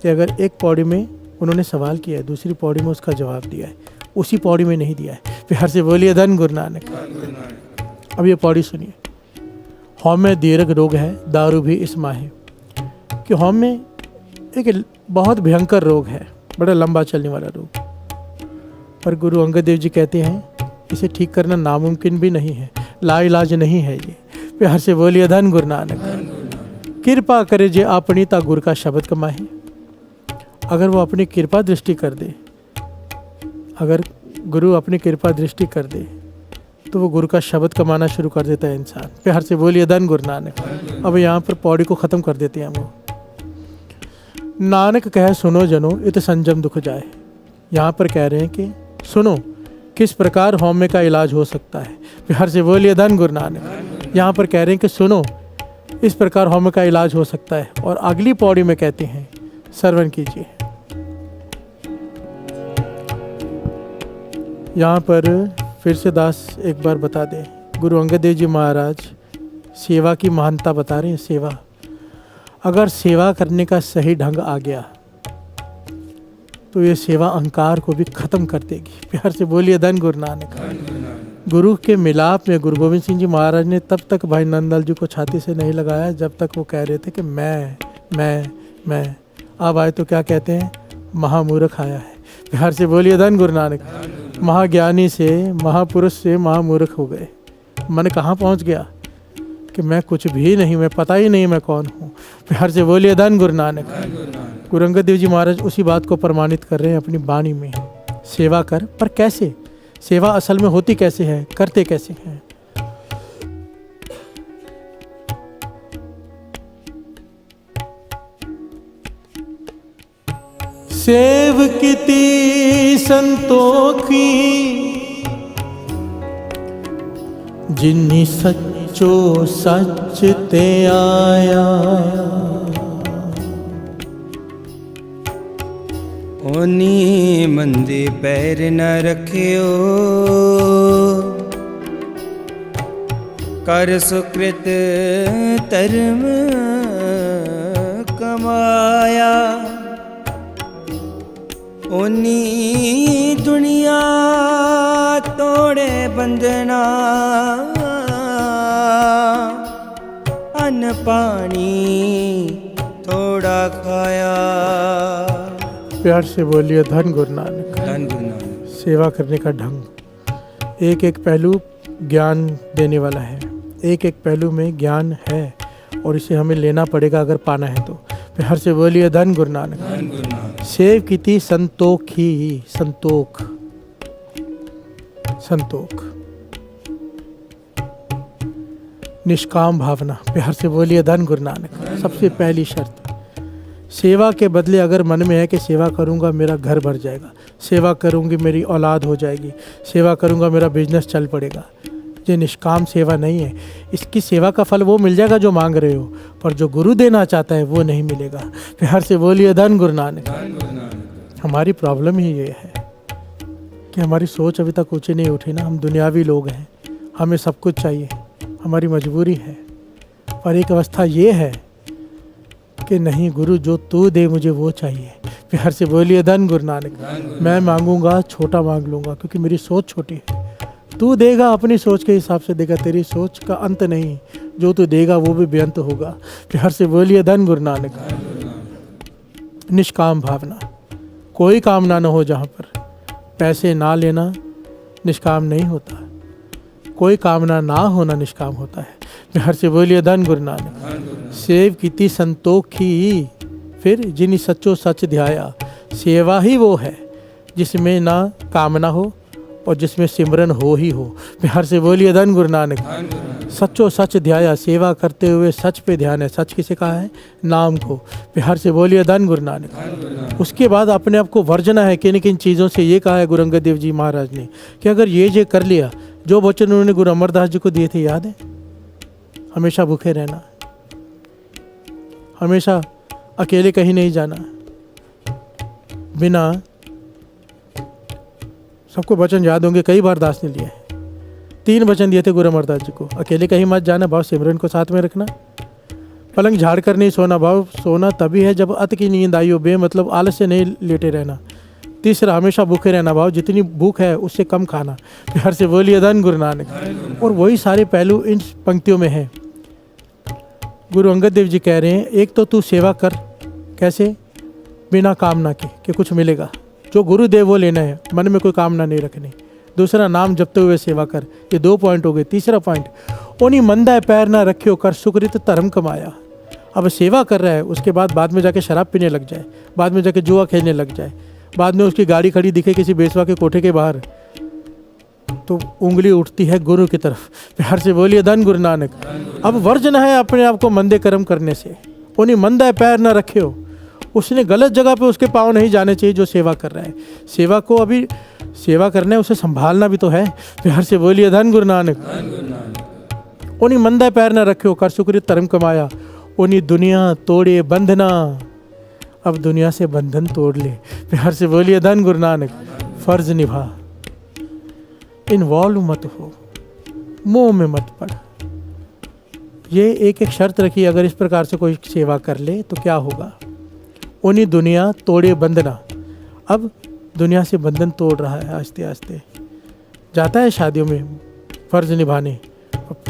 कि अगर एक पौड़ी में उन्होंने सवाल किया है, दूसरी पौड़ी में उसका जवाब दिया है, उसी पौड़ी में नहीं दिया है। प्यार से बोलिए धन गुरु नानक। अब ये पौड़ी सुनिए। हौम में दीर्घ रोग है, दारू भी इस माहे। कि हौम में एक बहुत भयंकर रोग है, बड़ा लंबा चलने वाला रोग, पर गुरु अंगद देव जी कहते हैं इसे ठीक करना नामुमकिन भी नहीं है, लाइलाज नहीं है ये। प्यार से बोलिए धन गुरु नानक। कृपा करे जे अपनी ता गुरु का शब्द कमाहे। अगर वो अपनी कृपा दृष्टि कर दे, अगर गुरु अपनी कृपा दृष्टि कर दे तो वो गुरु का शब्द कमाना शुरू कर देता है इंसान। प्यार से बोलिए धन गुरु नानक। अब यहाँ पर पौड़ी को ख़त्म कर देते हैं हम। नानक कहे सुनो जनो इत संजम दुख जाए। यहाँ पर कह रहे हैं कि सुनो किस प्रकार हौमे का इलाज हो सकता है। प्यार से बोलिए धन गुरु नानक। यहाँ पर कह रहे हैं कि सुनो इस प्रकार हौमे का इलाज हो सकता है। और अगली पौड़ी में कहते हैं श्रवण कीजिए। यहाँ पर फिर से दास एक बार बता दें, गुरु अंगद देव जी महाराज सेवा की महानता बता रहे हैं। सेवा, अगर सेवा करने का सही ढंग आ गया तो ये सेवा अहंकार को भी खत्म कर देगी। प्यार से बोलिए धन गुरु नानक। गुरु के मिलाप में गुरु गोविंद सिंह जी महाराज ने तब तक भाई नंदलाल जी को छाती से नहीं लगाया जब तक वो कह रहे थे कि मैं। अब आए तो क्या कहते हैं, महामूर्ख आया है। बिहार से बोलिए धन गुरु नानक। महाज्ञानी से, महापुरुष से महामूर्ख हो गए। मन कहाँ पहुँच गया कि मैं कुछ भी नहीं, मैं पता ही नहीं मैं कौन हूँ। बिहार से बोलिए धन गुरु नानक। गुरु अंगद देव जी महाराज उसी बात को प्रमाणित कर रहे हैं अपनी वाणी में। सेवा कर, पर कैसे? सेवा असल में होती कैसे है, करते कैसे हैं? सेव किती संतोखी जिन्नी सच्चो सच ते आया। ओनी मंदे पैर न रखियो, कर सुकृत धर्म कमाया। ओनी दुनिया तोड़े बंधना, अन्न पानी थोड़ा खाया। प्यार से बोलिए धन गुरु नानक। धन गुरु नानक। सेवा करने का ढंग, एक एक पहलू ज्ञान देने वाला है, एक एक पहलू में ज्ञान है और इसे हमें लेना पड़ेगा अगर पाना है तो। प्यार से बोलिए धन गुरु नानक। धन गुरु नानक। सेव कीती संतोखी, संतोख, संतोख, निष्काम भावना। प्यार से बोलिए धन गुरु नानक। सबसे पहली शर्त, सेवा के बदले अगर मन में है कि सेवा करूंगा मेरा घर भर जाएगा, सेवा करूंगी मेरी औलाद हो जाएगी, सेवा करूंगा मेरा बिजनेस चल पड़ेगा, ये निष्काम सेवा नहीं है। इसकी सेवा का फल वो मिल जाएगा जो मांग रहे हो, पर जो गुरु देना चाहता है वो नहीं मिलेगा। प्यार से बोलिए धन गुरु नानक। हमारी प्रॉब्लम ही ये है कि हमारी सोच अभी तक ऊँची नहीं उठी ना। हम दुनियावी लोग हैं, हमें सब कुछ चाहिए, हमारी मजबूरी है। पर एक अवस्था ये है कि नहीं, गुरु जो तू दे मुझे वो चाहिए। प्यार से बोलिए धन गुरु नानक। मैं मांगूंगा छोटा मांग लूंगा क्योंकि मेरी सोच छोटी है। तू देगा अपनी सोच के हिसाब से देगा, तेरी सोच का अंत नहीं, जो तू देगा वो भी बेअंत होगा। प्यार से बोलिए धन गुरु नानक। निष्काम भावना, कोई कामना न हो जहाँ पर। पैसे ना लेना निष्काम नहीं होता, कोई कामना ना होना निष्काम होता है। प्यार से बोलिए धन गुरु नानक। सेव कीती संतोखी, फिर जिन्हीं सच्चो सच ध्याया। सेवा ही वो है जिसमें ना कामना हो और जिसमें सिमरन हो ही हो। प्यार से बोलिए धन गुरु नानक। सच्चो सच ध्याया, सेवा करते हुए सच पे ध्यान है। सच किसे कहा है? नाम को। प्यार से बोलिए धन गुरु नानक। उसके बाद अपने आप को वर्जना है किन किन चीज़ों से। ये कहा है गुरु अंगद देव जी महाराज ने कि अगर ये कर लिया, जो वचन उन्होंने गुरु अमरदास जी को दिए थे याद है, हमेशा भूखे रहना, हमेशा अकेले कहीं नहीं जाना, बिना, सबको वचन याद होंगे, कई बार दास ने लिए हैं। 3 वचन दिए थे गुरु अमरदास जी को। अकेले कहीं मत जाना भाव, सिमरन को साथ में रखना, पलंग झाड़ कर नहीं सोना भाव, सोना तभी है जब अत की नींद आई हो, बेमतलब आलस से नहीं लेटे रहना। तीसरा, हमेशा भूखे रहना भाव, जितनी भूख है उससे कम खाना। प्यार से बोलिए धन गुरु नानक। और वही सारे पहलू इन पंक्तियों में हैं। गुरु अंगद देव जी कह रहे हैं, एक तो तू सेवा कर, कैसे? बिना कामना के कि कुछ मिलेगा, जो गुरु देव वो लेना है, मन में कोई कामना नहीं रखनी। दूसरा, नाम जपते हुए सेवा कर। ये 2 पॉइंट हो गए। तीसरा पॉइंट, ओनी मंदा पैर ना रखियो, कर सुकृत धर्म कमाया। अब सेवा कर रहा है, उसके बाद में जाके शराब पीने लग जाए, बाद में जाके जुआ खेलने लग जाए, बाद में उसकी गाड़ी खड़ी दिखे किसी बेसवा के कोठे के बाहर, तो उंगली उठती है गुरु की तरफ। प्यार से बोलिए धन गुरु नानक। अब वर्जन है अपने आप को मंदे कर्म करने से। उन्हीं मंदा पैर न रखे हो, उसने गलत जगह पे उसके पाँव नहीं जाने चाहिए जो सेवा कर रहा है। सेवा को अभी सेवा करना है, उसे संभालना भी तो है। प्यार से बोलिए धन गुरु नानक। उन्हीं मंदा पैर न रखे हो, कर सुकृत धर्म कमाया। उन्हीं दुनिया तोड़े बंधना, अब दुनिया से बंधन तोड़ ले। प्यार से बोलिए धन गुरु नानक। फर्ज निभा, इन्वॉल्व मत हो, मोह में मत पड़। ये एक एक शर्त रखी, अगर इस प्रकार से कोई सेवा कर ले तो क्या होगा? उन्हीं दुनिया तोड़े बंधना, अब दुनिया से बंधन तोड़ रहा है आस्ते आस्ते। जाता है शादियों में, फ़र्ज़ निभाने,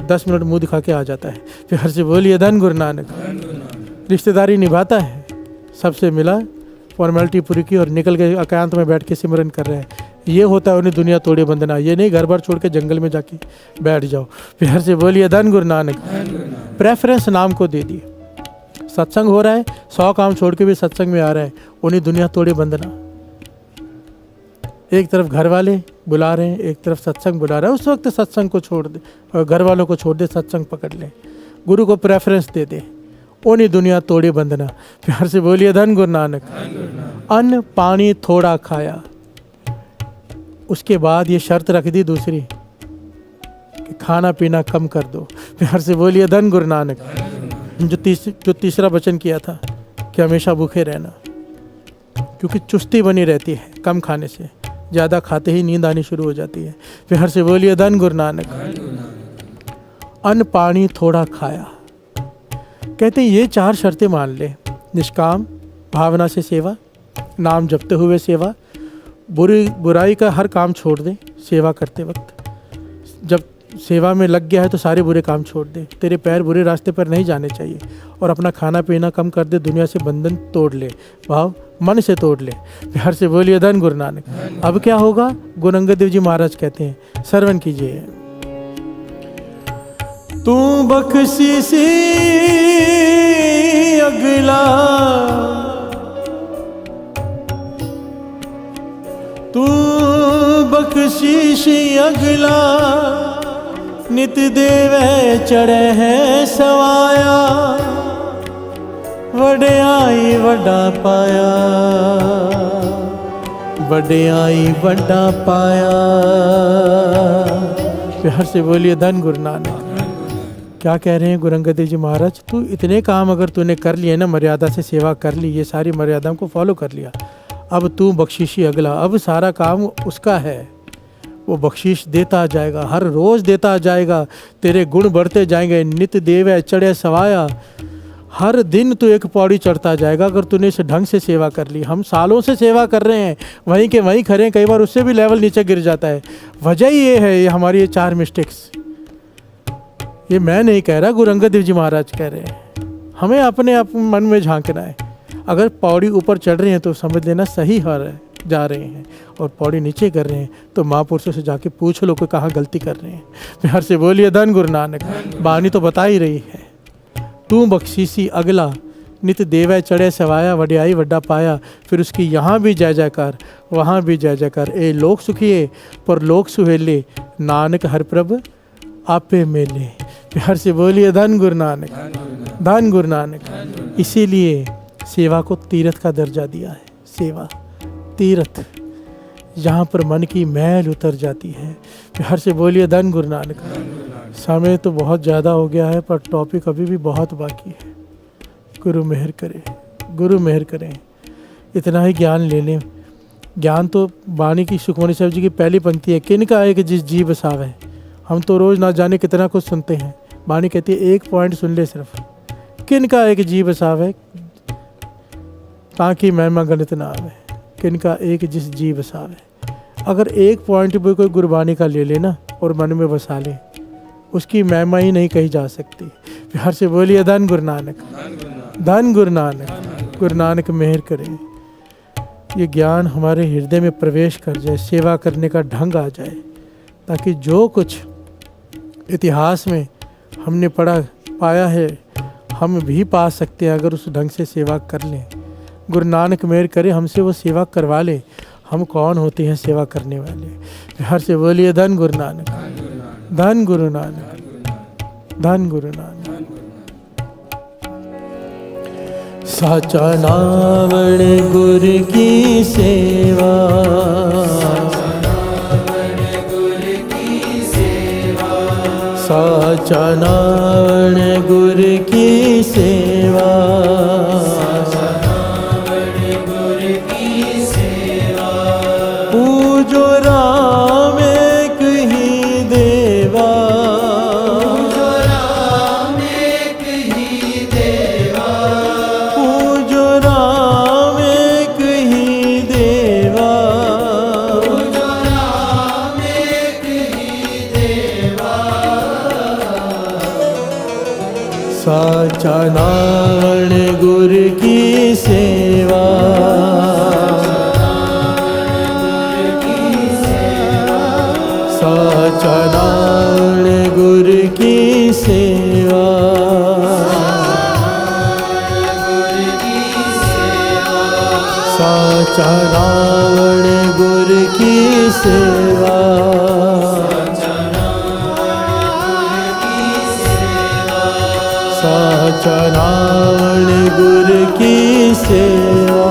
10 मिनट मुंह दिखा के आ जाता है। प्यार से बोलिए धन गुरु नानक। रिश्तेदारी निभाता है, सबसे मिला, फॉर्मेलिटी पूरी की और निकल गए, एकांत में बैठ के सिमरन कर रहे हैं। ये होता है उन्हें दुनिया तोड़े बंधना। ये नहीं घर बार छोड़ के जंगल में जाके बैठ जाओ। प्यार से बोलिए धन गुरु नानक। प्रेफरेंस नाम को दे दिए। सत्संग हो रहा है, 100 काम छोड़ के भी सत्संग में आ रहा है, उन्हें दुनिया तोड़े बंधना। एक तरफ घर वाले बुला रहे हैं, एक तरफ सत्संग बुला रहा है, उस वक्त सत्संग को छोड़ दे और घर वालों को छोड़ दे, सत्संग पकड़ ले, गुरु को प्रेफरेंस दे दे, उन्हें दुनिया तोड़े बंधना। प्यार से बोलिए धन गुरु नानक। अन्न पानी थोड़ा खाया, उसके बाद ये शर्त रख दी दूसरी कि खाना पीना कम कर दो। प्यार से बोलिए धन गुरु नानक। जो तीसरा वचन किया था कि हमेशा भूखे रहना, क्योंकि चुस्ती बनी रहती है कम खाने से, ज़्यादा खाते ही नींद आनी शुरू हो जाती है। प्यार से बोलिए धन गुरु नानक। अन्न पानी थोड़ा खाया, कहते ये 4 शर्तें मान ले। निष्काम भावना से सेवा, नाम जपते हुए सेवा, बुराई का हर काम छोड़ दे सेवा करते वक्त। जब सेवा में लग गया है तो सारे बुरे काम छोड़ दे, तेरे पैर बुरे रास्ते पर नहीं जाने चाहिए। और अपना खाना पीना कम कर दे, दुनिया से बंधन तोड़ ले, भाव मन से तोड़ ले। प्यार से बोलिए धन गुरु नानक। अब क्या होगा, गुरु अंगद देव जी महाराज कहते हैं, श्रवण कीजिए। तू बख्शीसी अगला, तू बख्शीसी अगला, नित देवे चढ़े है सवाया, वड्याई वड्डा पाया, वड्याई वड्डा पाया। प्यार से बोलिए धन गुरु नानक। क्या कह रहे हैं गुरु अंगद देव जी महाराज, तू इतने काम अगर तूने कर लिए ना, मर्यादा से सेवा कर ली, ये सारी मर्यादाओं को फॉलो कर लिया, अब तू बख्शीशी अगला, अब सारा काम उसका है, वो बख्शीश देता जाएगा, हर रोज़ देता जाएगा, तेरे गुण बढ़ते जाएंगे। नित देव चढ़े सवाया, हर दिन तू एक पौड़ी चढ़ता जाएगा अगर तूने इस ढंग से सेवा कर ली। हम सालों से सेवा कर रहे हैं, वहीं के वहीं खड़े हैं, कई बार उससे भी लेवल नीचे गिर जाता है। वजह ये है, ये हमारी ये 4 मिस्टेक्स। ये मैं नहीं कह रहा, गुरु अंगद देव जी महाराज कह रहे हैं। हमें अपने मन में झांकना है। अगर पौड़ी ऊपर चढ़ रहे हैं तो समझ लेना सही हो रहा है, जा रहे हैं, और पौड़ी नीचे कर रहे हैं तो महापुरुषों से जाके पूछ लो कि कहाँ गलती कर रहे हैं। प्यार से बोलिए धन गुरु नानक। बानी तो बता ही रही है, तू बख्शीसी अगला, नित देवै चढ़े सवाया, वड्याई वड्डा पाया। फिर उसकी यहाँ भी जय जयकार, वहाँ भी जय जयकार। ए लोक सुखिए पर लोक सुहेले, नानक हर प्रभ आपे मेले। प्यार से बोलिए धन गुरु नानक, धन गुरु नानक। इसीलिए सेवा को तीर्थ का दर्जा दिया है। सेवा तीर्थ, जहाँ पर मन की मैल उतर जाती है। प्यार से बोलिए धन गुरु नानक। समय तो बहुत ज़्यादा हो गया है, पर टॉपिक अभी भी बहुत बाकी है। गुरु मेहर करे, गुरु मेहर करें। इतना ही ज्ञान ले लें। ज्ञान तो वाणी की सुखमनी साहब जी की पहली पंक्ति है, किनका है कि जिस जी बसावे। हम तो रोज़ ना जाने कितना कुछ सुनते हैं। वाणी कहती है एक पॉइंट सुन ले सिर्फ, किनका एक जी बसावे ताकि महिमा गणित ना आवे। किनका एक जिस जी बसावे। अगर एक पॉइंट भी कोई गुरबानी का ले लेना और मन में बसा ले, उसकी महिमा ही नहीं कही जा सकती। प्यार से बोलिए धन गुरु नानक, धन गुरु नानक। गुरु नानक मेहर करें, ये ज्ञान हमारे हृदय में प्रवेश कर जाए, सेवा करने का ढंग आ जाए, ताकि जो कुछ इतिहास में हमने पढ़ा पाया है हम भी पा सकते हैं अगर उस ढंग से सेवा कर लें। गुरु नानक मेहर करे, हमसे वो सेवा करवा ले। हम कौन होते हैं सेवा करने वाले। प्यार से बोलिए धन गुरु नानक, धन गुरु नानक, धन गुरु नानक। साचा नावण गुर की सेवा, साचा नावण गुर की सेवा, पूजो राम एक ही देवा, पूजो राम एक ही देवा, साचा रावण गुर की सेवा, साचा रावण गुर की सेवा,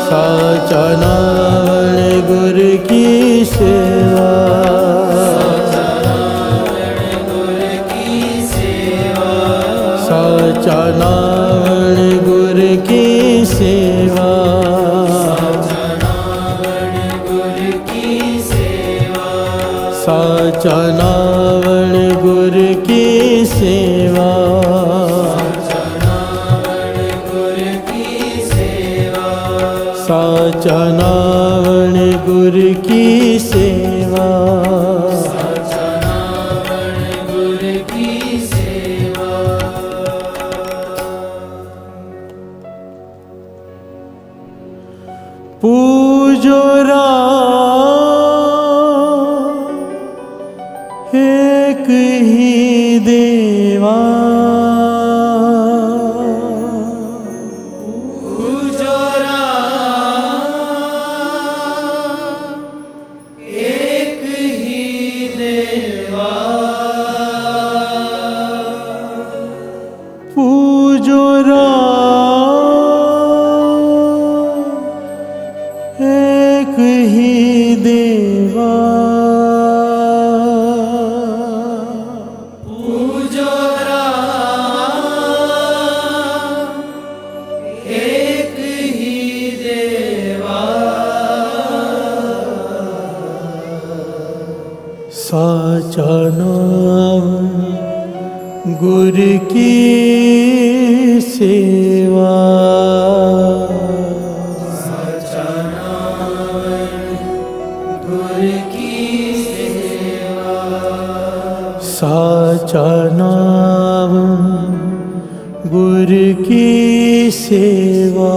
साचा रावण गुर की सेवा, साचा रावण गुर की सेवा, साचा रावण गुर की सेवा, साचा रावण गुर की सेवा, पूजो राम एक ही देवा, पूजो राम एक ही देवा, पूजो एक ही देवा, पूजो राम एक ही देवा, साचा नाम गुर की सेवा, साचा नाम गुर की सेवा।